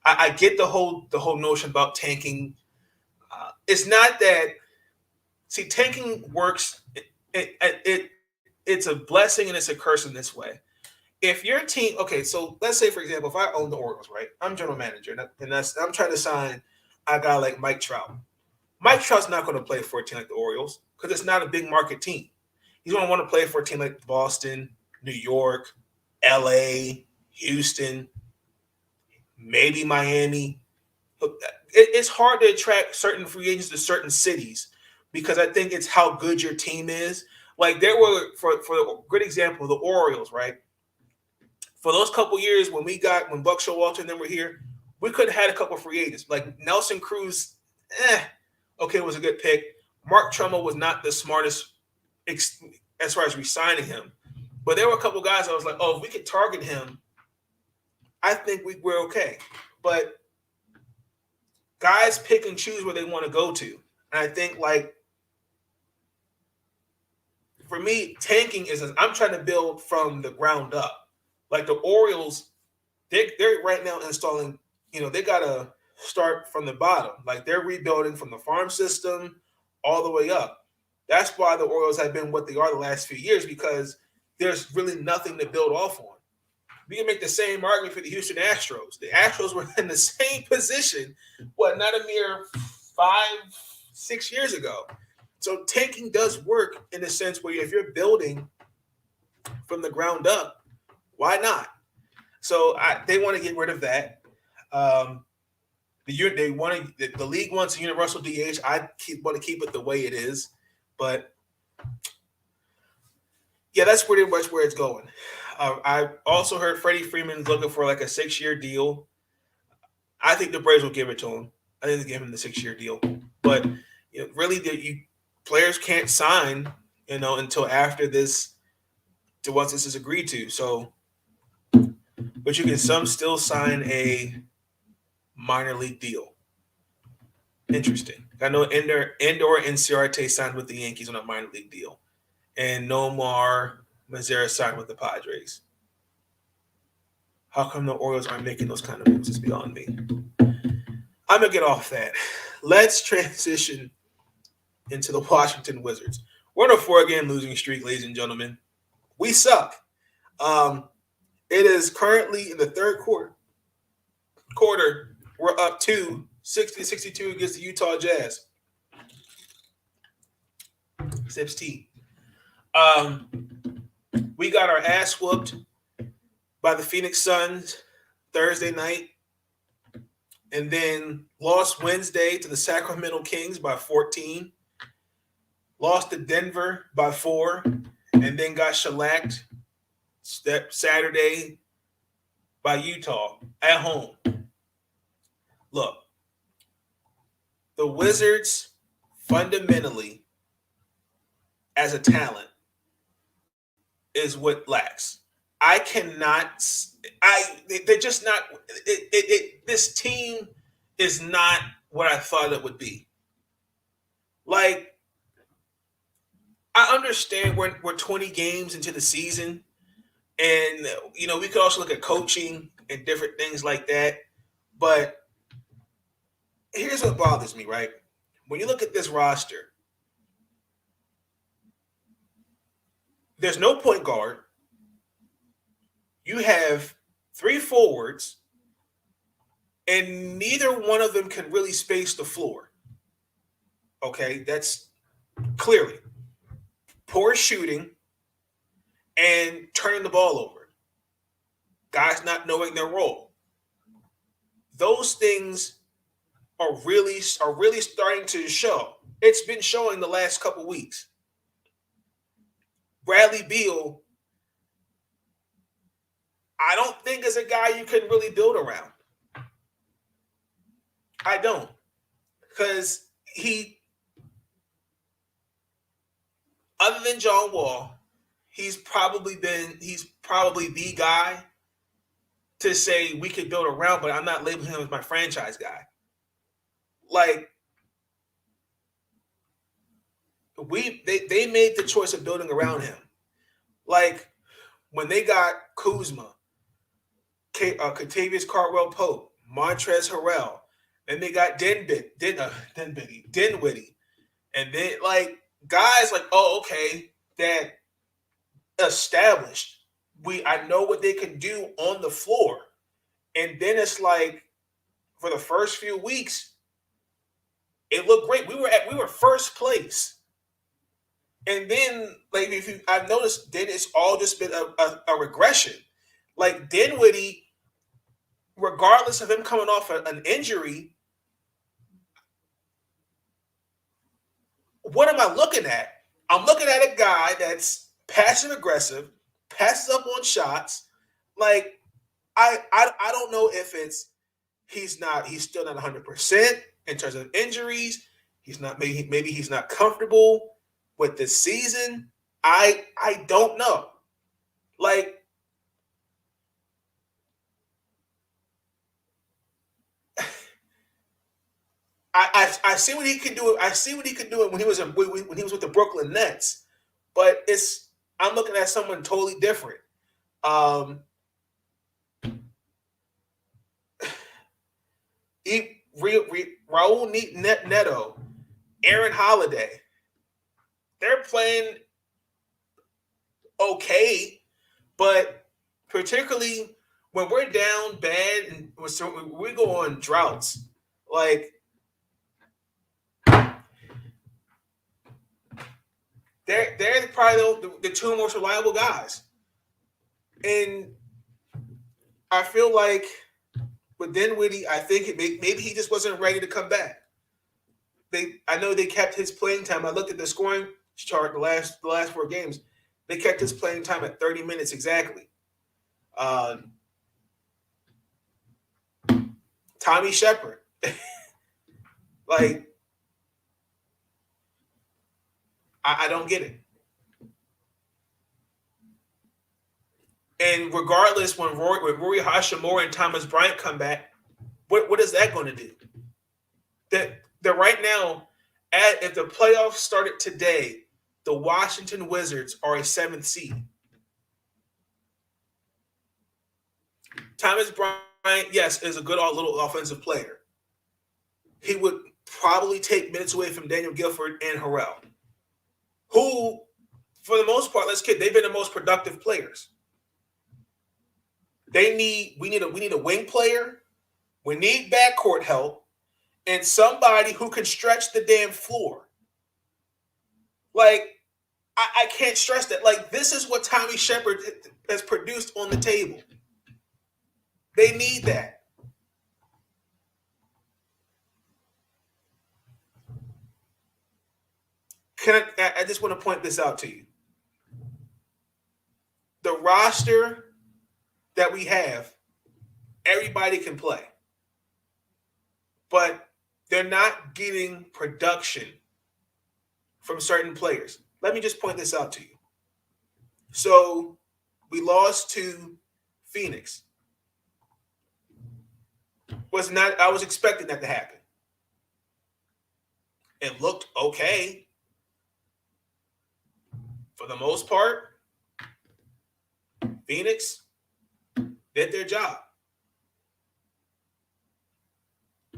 B: I get the whole notion about tanking. It's not that. See, tanking works. It's a blessing and it's a curse in this way. If your team, okay, so let's say for example, if I own the Orioles, right? I'm general manager, and I'm trying to sign a guy like Mike Trout. Mike Trout's not going to play for a team like the Orioles because it's not a big market team. He's going to want to play for a team like Boston, New York, LA, Houston, maybe Miami. It's hard to attract certain free agents to certain cities because I think it's how good your team is. Like there were, for a good example, the Orioles, right? For those couple years when Buck Showalter and them were here, we could have had a couple of free agents. Like Nelson Cruz, okay, was a good pick. Mark Trumbo was not the smartest as far as re-signing him. But there were a couple guys I was like, oh, if we could target him, I think we're okay. But guys pick and choose where they want to go to. And I think, like, for me, tanking I'm trying to build from the ground up. Like the Orioles, they're right now installing, they got to start from the bottom. Like they're rebuilding from the farm system all the way up. That's why the Orioles have been what they are the last few years because there's really nothing to build off on. We can make the same argument for the Houston Astros. The Astros were in the same position, not a mere 5-6 years ago. So tanking does work in a sense where if you're building from the ground up, why not? So they want to get rid of that. The league wants a universal DH. I want to keep it the way it is, but yeah, that's pretty much where it's going. I also heard Freddie Freeman's looking for like a 6-year deal. I think the Braves will give it to him. I think they give him the 6-year deal, but really, players can't sign, until after this, once this is agreed to. So, but you can still sign a minor league deal. Interesting. I know Ender Inciarte signed with the Yankees on a minor league deal, and Nomar Mazara signed with the Padres. How come the Orioles aren't making those kind of moves? It's beyond me. I'm going to get off that. Let's transition into the Washington Wizards. We're on a 4-game losing streak, ladies and gentlemen. We suck. It is currently in the third quarter. We're up to 60-62 against the Utah Jazz. Sips tea. We got our ass whooped by the Phoenix Suns Thursday night, and then lost Wednesday to the Sacramento Kings by 14. Lost to Denver by 4, and then got shellacked Saturday by Utah at home. Look, the Wizards fundamentally, as a talent, is what lacks. They're just not. This team is not what I thought it would be. Like, I understand we're 20 games into the season, and we could also look at coaching and different things like that. But here's what bothers me, right? When you look at this roster, there's no point guard. You have 3 forwards, and neither one of them can really space the floor. Okay, that's clearly poor shooting and turning the ball over. Guys not knowing their role. Those things are really starting to show. It's been showing the last couple weeks. Bradley Beal, I don't think is a guy you can really build around. I don't. Because other than John Wall, he's probably the guy to say we could build around, but I'm not labeling him as my franchise guy. Like, they made the choice of building around him. Like, when they got Kuzma, Kentavious Caldwell-Pope, Montrezl Harrell, then they got Dinwiddie, and then guys like, oh, okay, that established. I know what they can do on the floor. And then it's like, for the first few weeks, it looked great. We were first place. And then, I've noticed, then it's all just been a regression. Like, Dinwiddie, regardless of him coming off an injury, what am I looking at? I'm looking at a guy that's passive aggressive, passes up on shots. Like, I don't know if he's still not 100% in terms of injuries. He's not, maybe he's not comfortable with this season. I don't know. Like, I see what he could do. I see what he could do when he was with the Brooklyn Nets, but I'm looking at someone totally different. Raul Neto, Aaron Holiday, they're playing okay, but particularly when we're down bad and we go on droughts, like, they're probably the 2 most reliable guys. And I feel like with Dinwiddie, I think maybe he just wasn't ready to come back. I know they kept his playing time. I looked at the scoring chart the last 4 games. They kept his playing time at 30 minutes exactly. Tommy Shepard. Like, I don't get it. And regardless, when Rui Hachimura and Thomas Bryant come back, what is that going to do? That right now, if the playoffs started today, the Washington Wizards are a 7th seed. Thomas Bryant, yes, is a good little offensive player. he would probably take minutes away from Daniel Guilford and Harrell, who, for the most part, they've been the most productive players. We need a wing player. We need backcourt help and somebody who can stretch the damn floor. Like, I can't stress that. Like, this is what Tommy Shepard has produced on the table. They need that. I just want to point this out to you. The roster that we have, everybody can play. But they're not getting production from certain players. Let me just point this out to you. So we lost to Phoenix. I was expecting that to happen. It looked okay. For the most part, Phoenix did their job.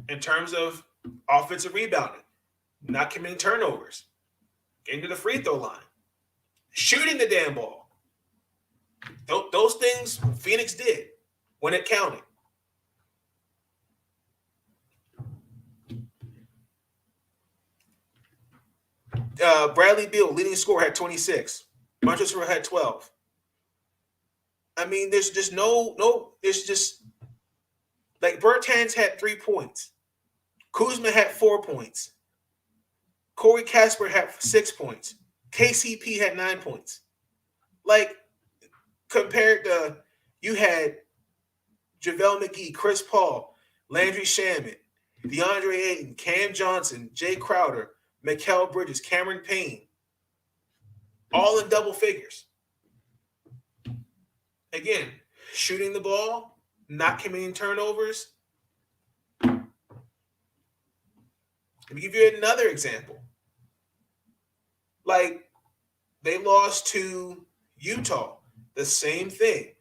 B: In terms of offensive rebounding, not committing turnovers, getting to the free throw line, shooting the damn ball. Those things Phoenix did when it counted. Bradley Beal, leading scorer, had 26. Manchester had 12. I mean, there's just there's just like Bertans had 3 points. Kuzma had 4 points. Corey Casper had 6 points. KCP had 9 points. Like, compared to, you had JaVale McGee, Chris Paul, Landry Shamet, DeAndre Ayton, Cam Johnson, Jay Crowder, Mikal Bridges, Cameron Payne, all in double figures. Again, shooting the ball, not committing turnovers. Let me give you another example. Like, they lost to Utah. The same thing.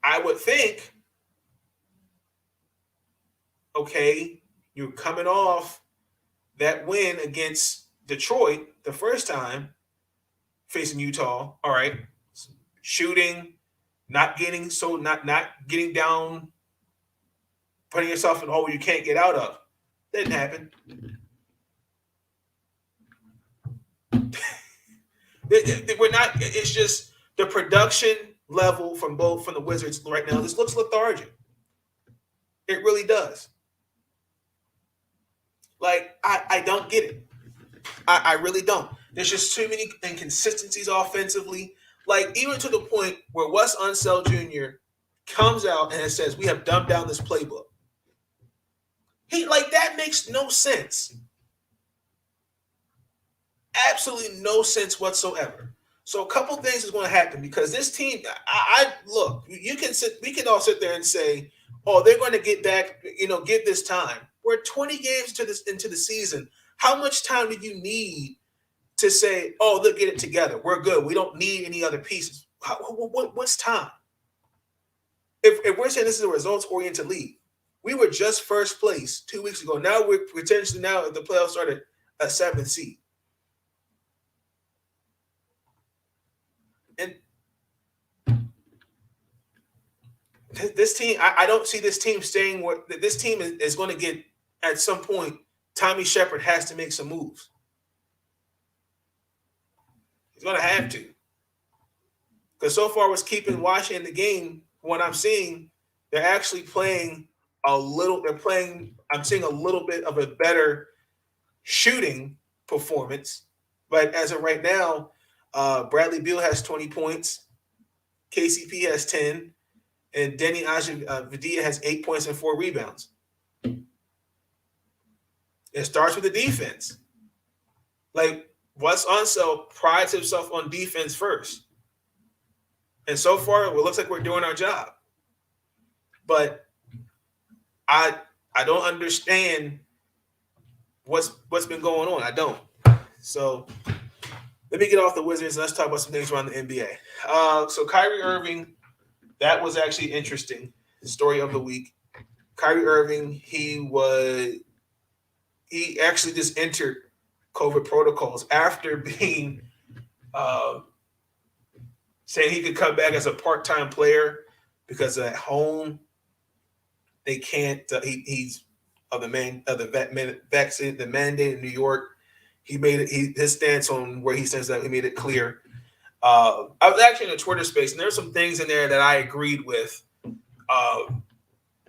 B: I would think, okay, you're coming off that win against Detroit the first time facing Utah. All right, shooting, not getting down, putting yourself in a hole you can't get out of. Didn't happen. We're not. It's just the production level from the Wizards right now. This looks lethargic. It really does. Like, I don't get it. I really don't. There's just too many inconsistencies offensively. Like, even to the point where Wes Unseld Jr. comes out and says, we have dumbed down this playbook. That makes no sense. Absolutely no sense whatsoever. So a couple things is going to happen because this team, look, we can all sit there and say, oh, they're going to get back, get this time. We're 20 games into the season. How much time do you need to say, oh, they'll get it together? We're good. We don't need any other pieces. What's time? If we're saying this is a results-oriented league, we were just first place 2 weeks ago. Now we're potentially if the playoffs started a 7th seed. And this team, I don't see this team staying where this team is going to get at some point. Tommy Shepard has to make some moves. He's going to have to. Because so far what's keeping Washington in the game, what I'm seeing, they're actually playing I'm seeing a little bit of a better shooting performance. But as of right now, Bradley Beal has 20 points. KCP has 10. And Denny Avdija has 8 points and 4 rebounds. It starts with the defense. Like, Wes Unseld prides himself on defense first. And so far, it looks like we're doing our job. But I don't understand what's been going on. I don't. So let me get off the Wizards and let's talk about some things around the NBA. So Kyrie Irving, that was actually interesting story of the week. Kyrie Irving, he actually just entered COVID protocols after being saying he could come back as a part-time player because at home they can't. He's of the vaccine, the mandate in New York. He made it. His stance on where he says that he made it clear. I was actually in a Twitter space, and there's some things in there that I agreed with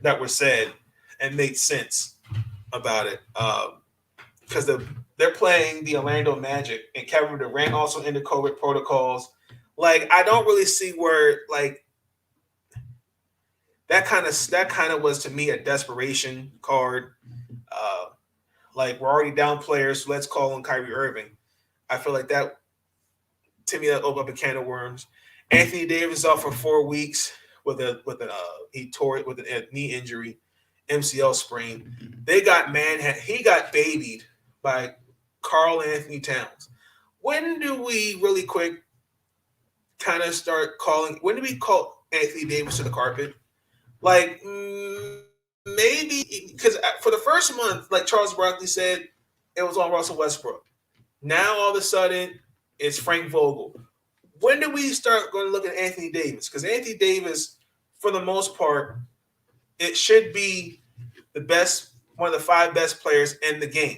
B: that were said and made sense about it. Because they're playing the Orlando Magic, and Kevin Durant also into COVID protocols. Like, I don't really see where like that kind of was to me a desperation card. Like, we're already down players, so let's call on Kyrie Irving. I feel like that, to me, that opened up a can of worms. Anthony Davis off for 4 weeks he tore it with a knee injury, MCL sprain. He got babied by Karl Anthony Towns. When do we really quick kind of start calling? When do we call Anthony Davis to the carpet? Like, maybe because for the first month, like Charles Barkley said, it was on Russell Westbrook. Now all of a sudden, it's Frank Vogel. When do we start going to look at Anthony Davis? Because Anthony Davis, for the most part, it should be one of the 5 best players in the game.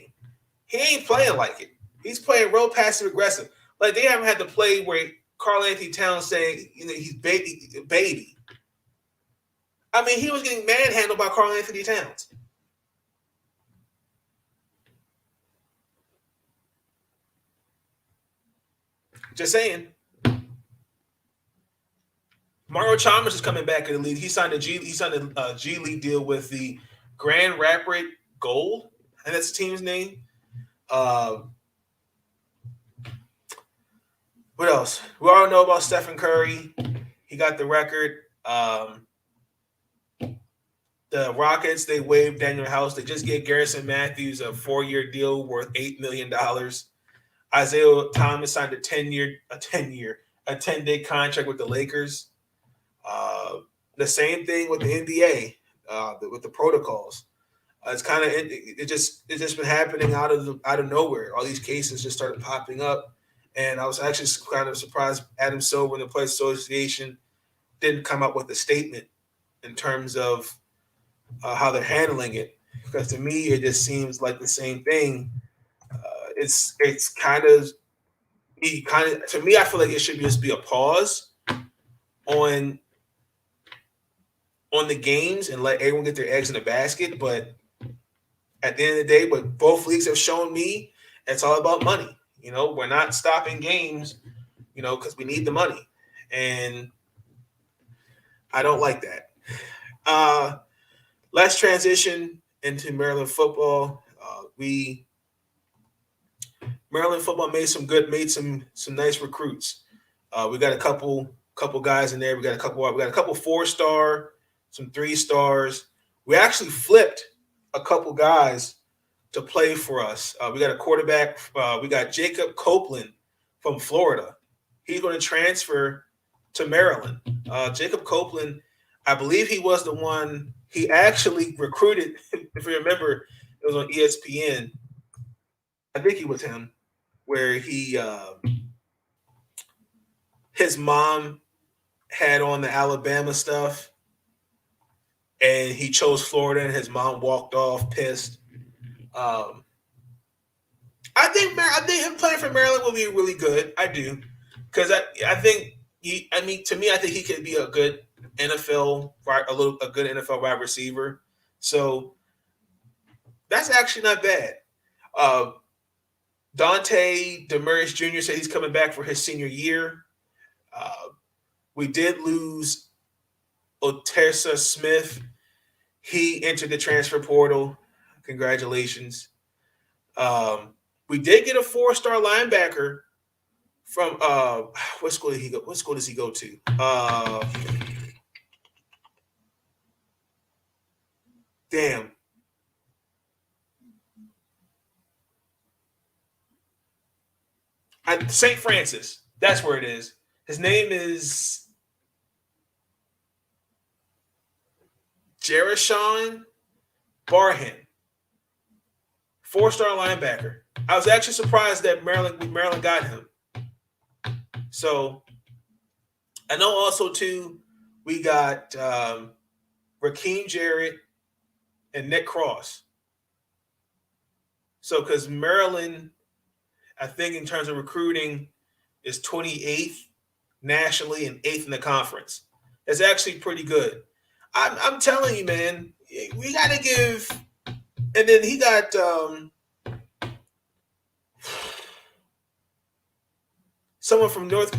B: He ain't playing like it. He's playing real passive aggressive. Like, they haven't had to play where Karl Anthony Towns saying he's baby. I mean, he was getting manhandled by Karl Anthony Towns. Just saying. Mario Chalmers is coming back in the league. He signed a G League deal with the Grand Rapid Gold, and that's the team's name. What else? We all know about Stephen Curry. He got the record. The Rockets, they waived Daniel House. They just gave Garrison Matthews a 4-year deal worth $8 million. Isaiah Thomas signed a 10-day contract with the Lakers. The same thing with the NBA, with the protocols. It's kind of it's just been happening out of nowhere. All these cases just started popping up, and I was actually kind of surprised Adam Silver and the Players Association didn't come up with a statement in terms of how they're handling it. Because to me, it just seems like the same thing. It's kind of to me. I feel like it should just be a pause on the games and let everyone get their eggs in the basket. But at the end of the day, what both leagues have shown me, it's all about money. We're not stopping games, because we need the money. And I don't like that. Let's transition into Maryland football. Maryland football made some nice recruits. We got a couple guys in there. We got a couple 4-star, some 3-stars. We actually flipped a couple guys to play for us. We got a quarterback. We got Jacob Copeland from Florida. He's going to transfer to Maryland. Jacob Copeland, I believe he was the one he actually recruited. If you remember, it was on ESPN. I think it was him, where his mom had on the Alabama stuff, and he chose Florida, and his mom walked off pissed. I think him playing for Maryland will be really good. I do, because I think to me, I think he could be a good NFL wide receiver. So that's actually not bad. Dante Demers Jr. said he's coming back for his senior year. We did lose Otessa Smith. He entered the transfer portal. Congratulations. We did get a 4-star linebacker from what school did he go? What school does he go to? Damn. St. Francis. That's where it is. His name is Jerishon Barhan, 4-star linebacker. I was actually surprised that Maryland got him. So I know also too we got Rakeem Jarrett and Nick Cross. So because Maryland, I think in terms of recruiting, is 28th nationally and 8th in the conference. That's actually pretty good. I'm telling you, man, we got to give. And then he got someone from North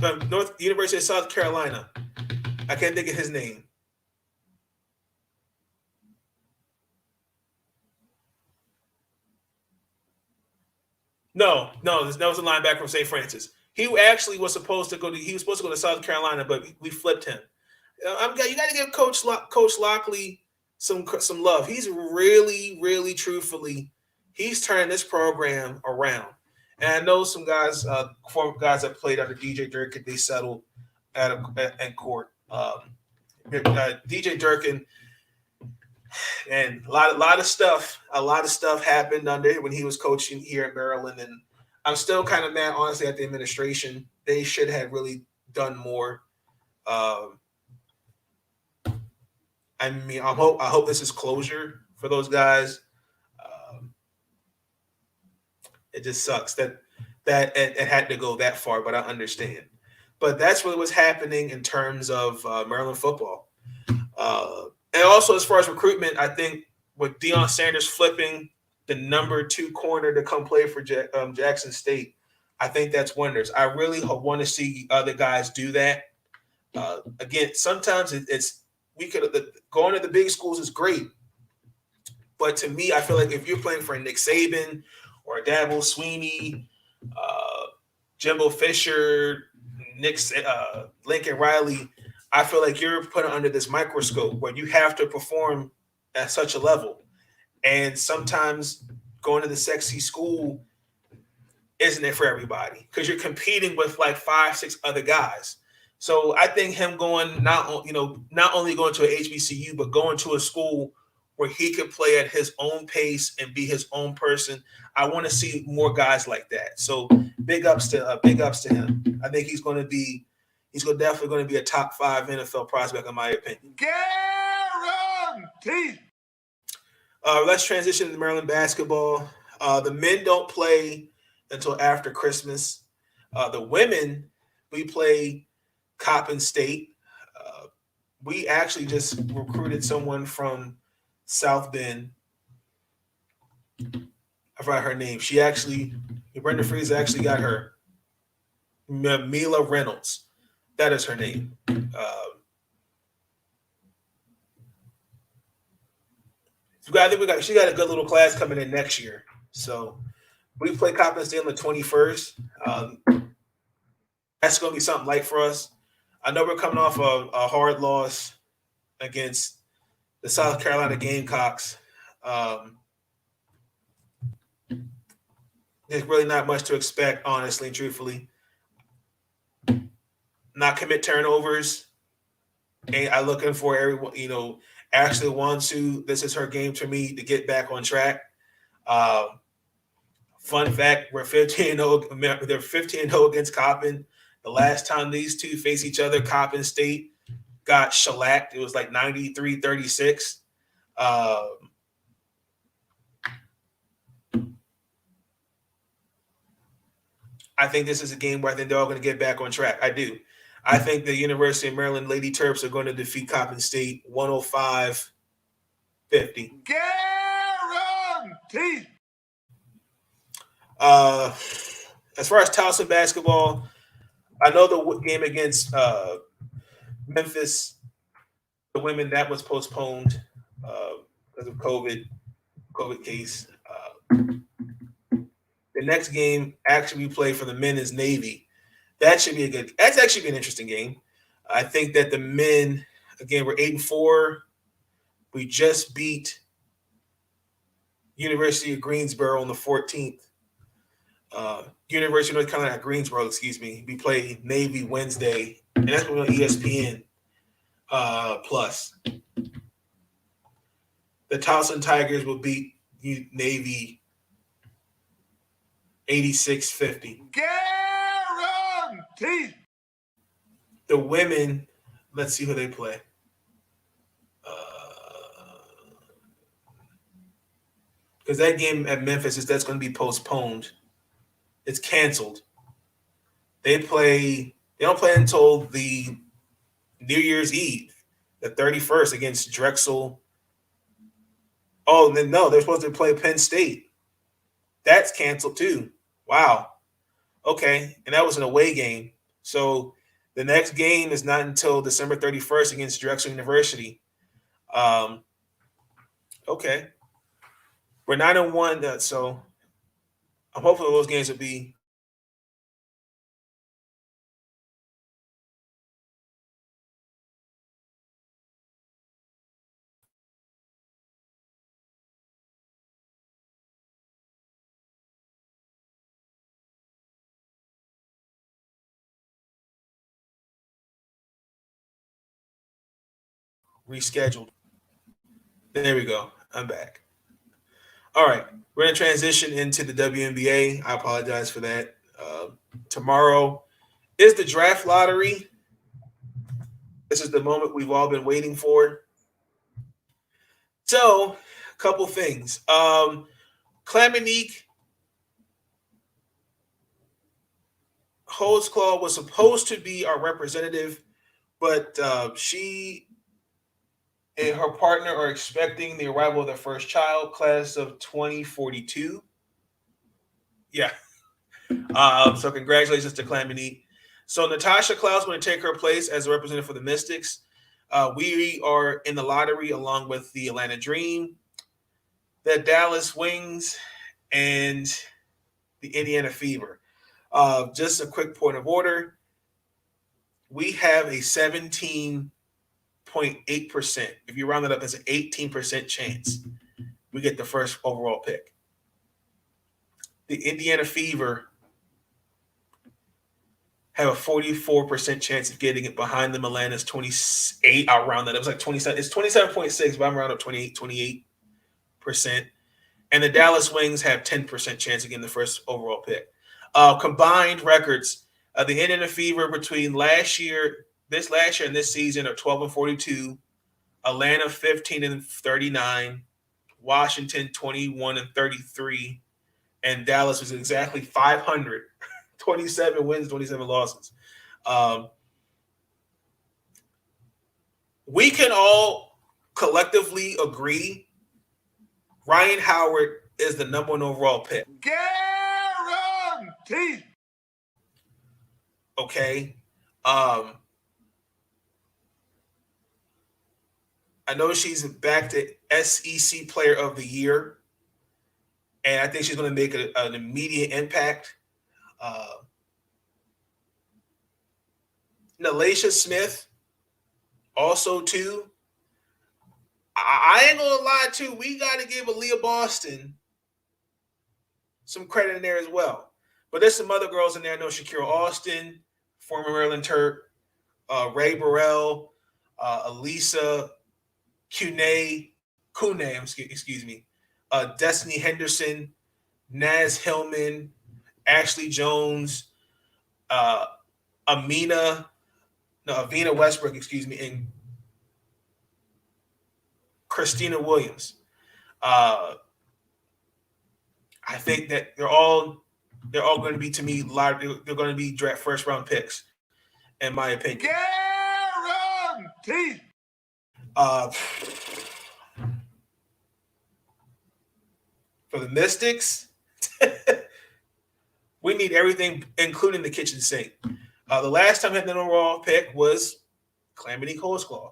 B: University of South Carolina. I can't think of his name. No, that was a linebacker from St. Francis. He actually was supposed to go to South Carolina, but we flipped him. You got to give Coach Lockley some love. He's really, really, truthfully, he's turning this program around. And I know some guys, former guys that played under DJ Durkin, they settled at court. DJ Durkin, and a lot of stuff happened under when he was coaching here in Maryland. And I'm still kind of mad, honestly, at the administration. They should have really done more. I hope this is closure for those guys. It just sucks that it had to go that far, but I understand. But that's really what's happening in terms of Maryland football. And also, as far as recruitment, I think with Deion Sanders flipping the number 2 corner to come play for Jackson State, I think that's wonders. I really want to see other guys do that. Again, sometimes going to the big schools is great, but to me, I feel like if you're playing for a Nick Saban or a Dabo Sweeney, Jimbo Fisher, Lincoln Riley, I feel like you're put under this microscope where you have to perform at such a level. And sometimes going to the sexy school isn't it for everybody because you're competing with like 5-6 other guys. So I think him going not only going to a HBCU, but going to a school where he could play at his own pace and be his own person. I want to see more guys like that. So big ups to him. I think he's definitely going to be a top 5 NFL prospect in my opinion.
A: Guaranteed.
B: Let's transition to Maryland basketball. The men don't play until after Christmas. The women, we play Coppin State. We actually just recruited someone from South Bend. I forgot her name. Brenda Freeze actually got her. Mila Reynolds. That is her name. She got a good little class coming in next year. So we play Coppin State on the 21st. That's going to be something light for us. I know we're coming off a hard loss against the South Carolina Gamecocks. There's really not much to expect, honestly and truthfully. Not commit turnovers. I'm looking for everyone, Ashley Wansu. This is her game for me to get back on track. Fun fact, we're 15-0. They're 15-0 against Coppin. The last time these two faced each other, Coppin State got shellacked. It was like 93-36. I think this is a game where I think they're all going to get back on track. I do. I think the University of Maryland Lady Terps are going to defeat Coppin State 105-50.
A: Guaranteed.
B: As far as Towson basketball, I know the game against Memphis, the women, that was postponed because of COVID case. The next game actually we play for the men is Navy. That's actually be an interesting game. I think that the men, again, we're 8-4. We just beat University of Greensboro on the 14th. University of North Carolina at Greensboro, We play Navy Wednesday, and that's on ESPN Plus. The Towson Tigers will beat Navy 86-50.
A: Guaranteed.
B: The women, let's see who they play. Because that game at Memphis that's going to be postponed. It's canceled. They don't play until the New Year's Eve, the 31st, against Drexel. Oh, no, they're supposed to play Penn State. That's canceled too. Wow. Okay, and that was an away game. So the next game is not until December 31st against Drexel University. Okay. We're 9-1, so I'm hoping those games will be rescheduled. There we go. I'm back. All right. We're going to transition into the WNBA. I apologize for that. Tomorrow is the draft lottery. This is the moment we've all been waiting for. So, a couple things. Klamanique Holdsclaw was supposed to be our representative, but she and her partner are expecting the arrival of their first child, class of 2042. Yeah. So congratulations to Klamanique. So Natasha Cloud's going to take her place as a representative for the Mystics. We are in the lottery along with the Atlanta Dream, the Dallas Wings, and the Indiana Fever. Just a quick point of order. We have a 17.8%. If you round it up, it's an 18% chance we get the first overall pick. The Indiana Fever have a 44% chance of getting it behind them. Atlanta's 28. I'll round that. It was like 27. It's 27.6, but I'm rounding up 28%. And the Dallas Wings have 10% chance of getting the first overall pick. Combined records, the Indiana Fever between last year and this season are 12-42. Atlanta 15-39. Washington 21-33. And Dallas was exactly 500. 27 wins, 27 losses. We can all collectively agree Ryan Howard is the number one overall pick.
A: Guaranteed.
B: Okay. I know she's back to SEC Player of the Year, and I think she's going to make an immediate impact. Nalacia Smith, also too. I ain't gonna lie too. We got to give Aaliyah Boston some credit in there as well. But there's some other girls in there. I know Shakira Austin, former Maryland Terp, Ray Burrell, Elisa Kune, excuse me, Destiny Henderson, Naz Hillman, Ashley Jones, Avina Westbrook, and Christina Williams. I think that they're all going to be, to me, they're going to be draft first round picks, in my opinion.
A: Guaranteed.
B: For the Mystics, we need everything, including the kitchen sink. The last time we had the overall pick was Klamanique Holdsclaw.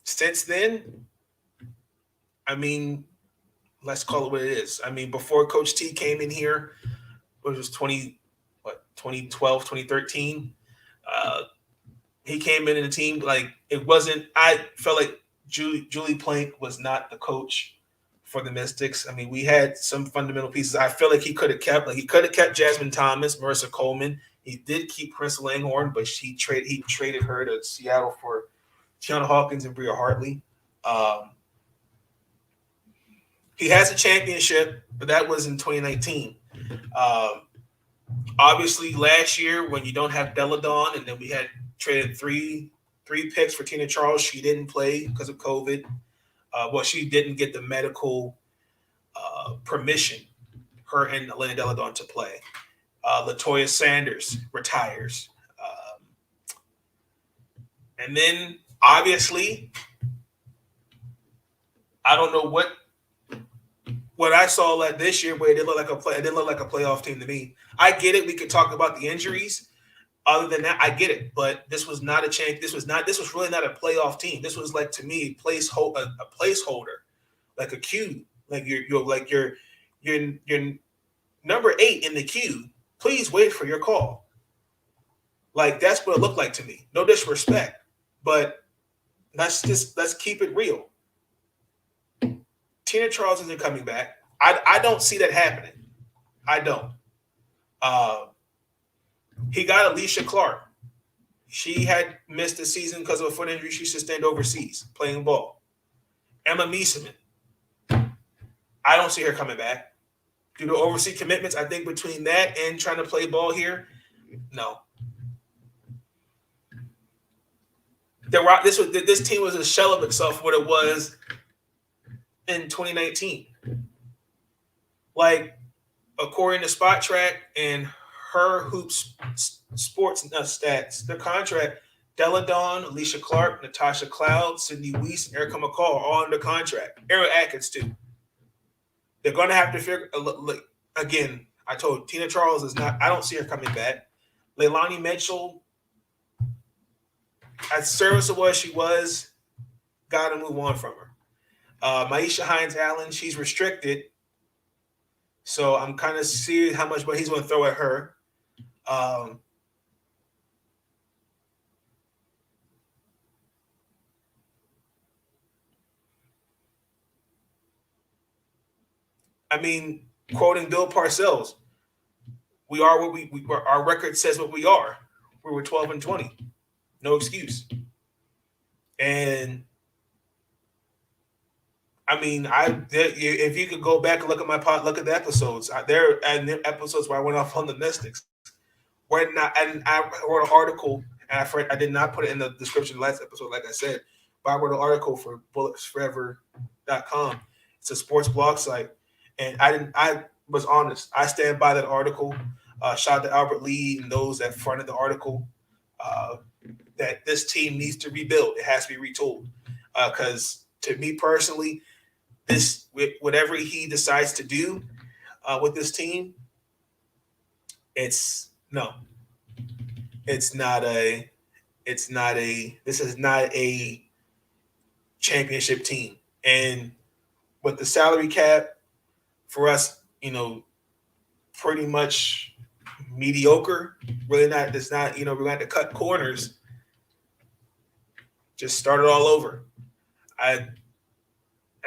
B: Since then, I mean, let's call it what it is. I mean, before Coach T came in here, it was 2012, 2013. He came in the team like it wasn't. I felt like Julie Plank was not the coach for the Mystics. I mean, we had some fundamental pieces. I feel like he could have kept Jasmine Thomas, Marissa Coleman. He did keep Prince Langhorne, but he traded her to Seattle for Tiana Hawkins and Bria Hartley. He has a championship, but that was in 2019. Obviously, last year when you don't have Deladon, and then we had traded three picks for Tina Charles, she didn't play because of COVID. She didn't get the medical permission, her and Elena Deladon, to play. Latoya Sanders retires. And then, obviously, I don't know what I saw this year, but it didn't look like a playoff team to me. I get it. We could talk about the injuries. Other than that, I get it. But this was not a change. This was really not a playoff team. This was, like, to me, a placeholder, like a queue. Like you're number 8 in the queue. Please wait for your call. Like, that's what it looked like to me. No disrespect, but let's keep it real. Tina Charles isn't coming back. I don't see that happening. I don't. He got Alicia Clark. She had missed the season because of a foot injury she sustained overseas playing ball. Emma Mieseman. I don't see her coming back. Due to overseas commitments, I think between that and trying to play ball here, no. This team was a shell of itself what it was in 2019. Like, according to Spot Track and her hoops sports stats, the contract, Deladon, Alicia Clark, Natasha Cloud, Sydney Weiss, and Erica McCall are all under contract. Aaron Atkins too. They're going to have to figure. Again, I told Tina Charles is not. I don't see her coming back. Leilani Mitchell, as serviceable as she was, got to move on from her. Maisha Hines-Allen, she's restricted, so I'm kind of seeing how much he's going to throw at her. I mean, quoting Bill Parcells, we are what we our record says what we are. We were 12-20, no excuse. And I mean, if you could go back and look at look at the episodes. There are episodes where I went off on the Mystics. And I wrote an article, and I did not put it in the description of the last episode, like I said, but I wrote an article for bulletsforever.com. It's a sports blog site. And I was honest. I stand by that article. Shout out to Albert Lee and those that fronted the article. That this team needs to rebuild. It has to be retooled. Because to me personally, whatever he decides to do with this team, this is not a championship team. And with the salary cap, for us, pretty much mediocre. Really not. It's not. We're going to have to cut corners. Just start it all over. As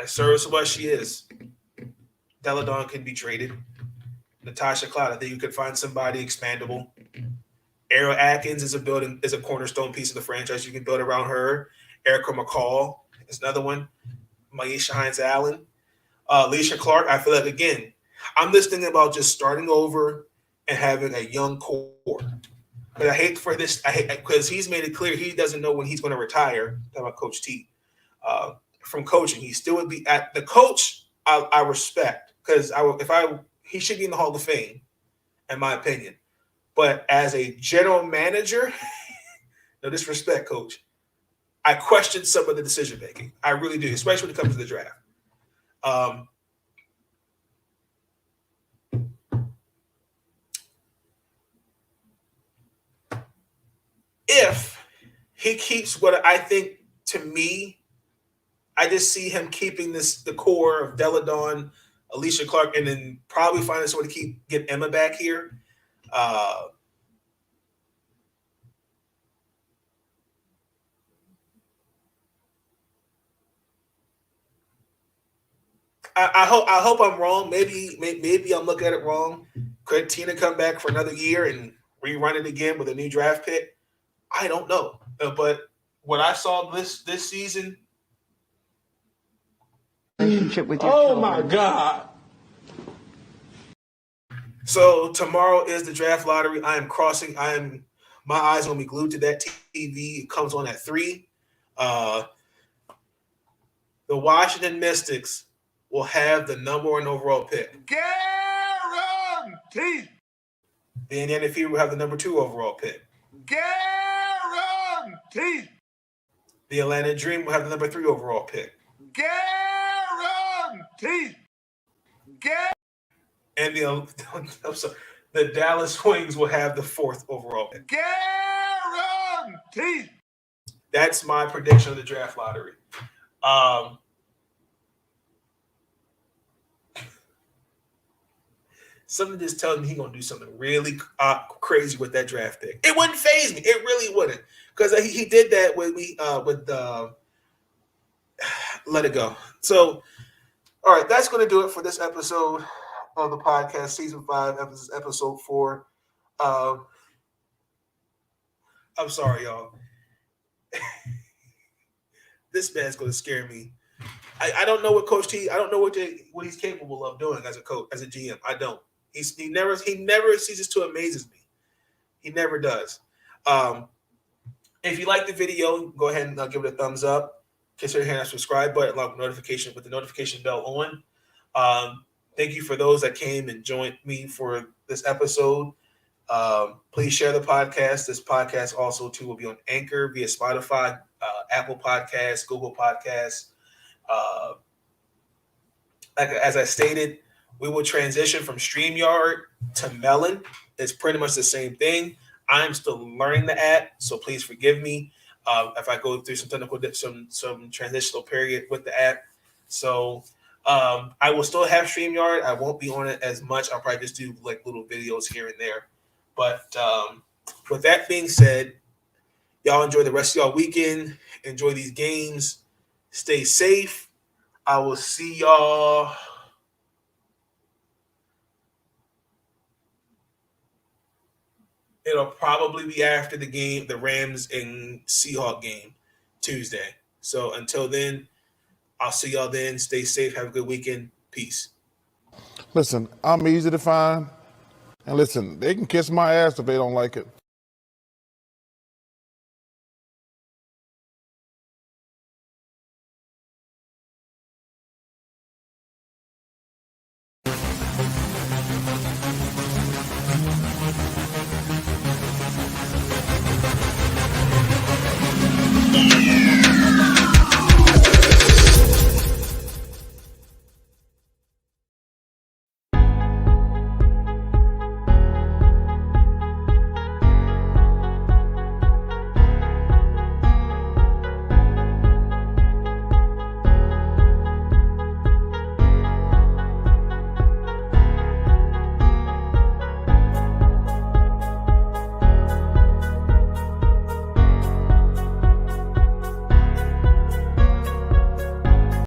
B: serviceable as she is, Deladon can be traded. Natasha Cloud, I think you could find somebody expandable. Ariel Atkins is a cornerstone piece of the franchise. You can build around her. Erica McCall is another one. Maisha Hines-Allen. Alicia Clark, I feel like, again, I'm just thinking about just starting over and having a young core. But I hate because he's made it clear he doesn't know when he's going to retire. Talking about Coach T from coaching. He still would be at the coach. I respect because he should be in the Hall of Fame, in my opinion. But as a general manager, no disrespect, Coach, I question some of the decision making. I really do, especially when it comes to the draft. If he keeps what I think, to me, I just see him keeping the core of Deladon, Alicia Clark, and then probably finding someone to get Emma back here. I hope I'm wrong. Maybe I'm looking at it wrong. Could Tina come back for another year and rerun it again with a new draft pick? I don't know. But what I saw this season.
D: Relationship with your
C: Oh
D: children.
C: my God.
B: So tomorrow is the draft lottery. My eyes will be glued to that TV. It comes on at 3. The Washington Mystics will have the number 1 overall pick.
A: Guaranteed.
B: The Indiana Fever will have the number 2 overall pick.
A: Guaranteed.
B: The Atlanta Dream will have the number 3 overall pick.
A: Guaranteed.
B: And the Dallas Wings will have the 4th overall pick.
A: Guaranteed.
B: That's my prediction of the draft lottery. Something just tells me he's gonna do something really crazy with that draft pick. It wouldn't faze me. It really wouldn't, because he did that with me let it go. So, all right, that's going to do it for this episode of the podcast, season 5, episode 4. I'm sorry, y'all. This man's going to scare me. I don't know what Coach T. I don't know what he's capable of doing as a coach, as a GM. I don't. He never ceases to amazes me. He never does. If you like the video, go ahead and give it a thumbs up. Consider hitting that subscribe button, along with the notification bell on. Thank you for those that came and joined me for this episode. Please share the podcast. This podcast also too will be on Anchor via Spotify, Apple Podcasts, Google Podcasts. As I stated, we will transition from Streamyard to Melon. It's pretty much the same thing. I'm still learning the app, so please forgive me if I go through some transitional period with the app. So I will still have StreamYard. I won't be on it as much. I'll probably just do like little videos here and there. But with that being said, y'all enjoy the rest of y'all weekend. Enjoy these games. Stay safe. I will see y'all. It'll probably be after the game, the Rams and Seahawks game, Tuesday. So until then, I'll see y'all then. Stay safe. Have a good weekend. Peace.
A: Listen, I'm easy to find. And listen, they can kiss my ass if they don't like it.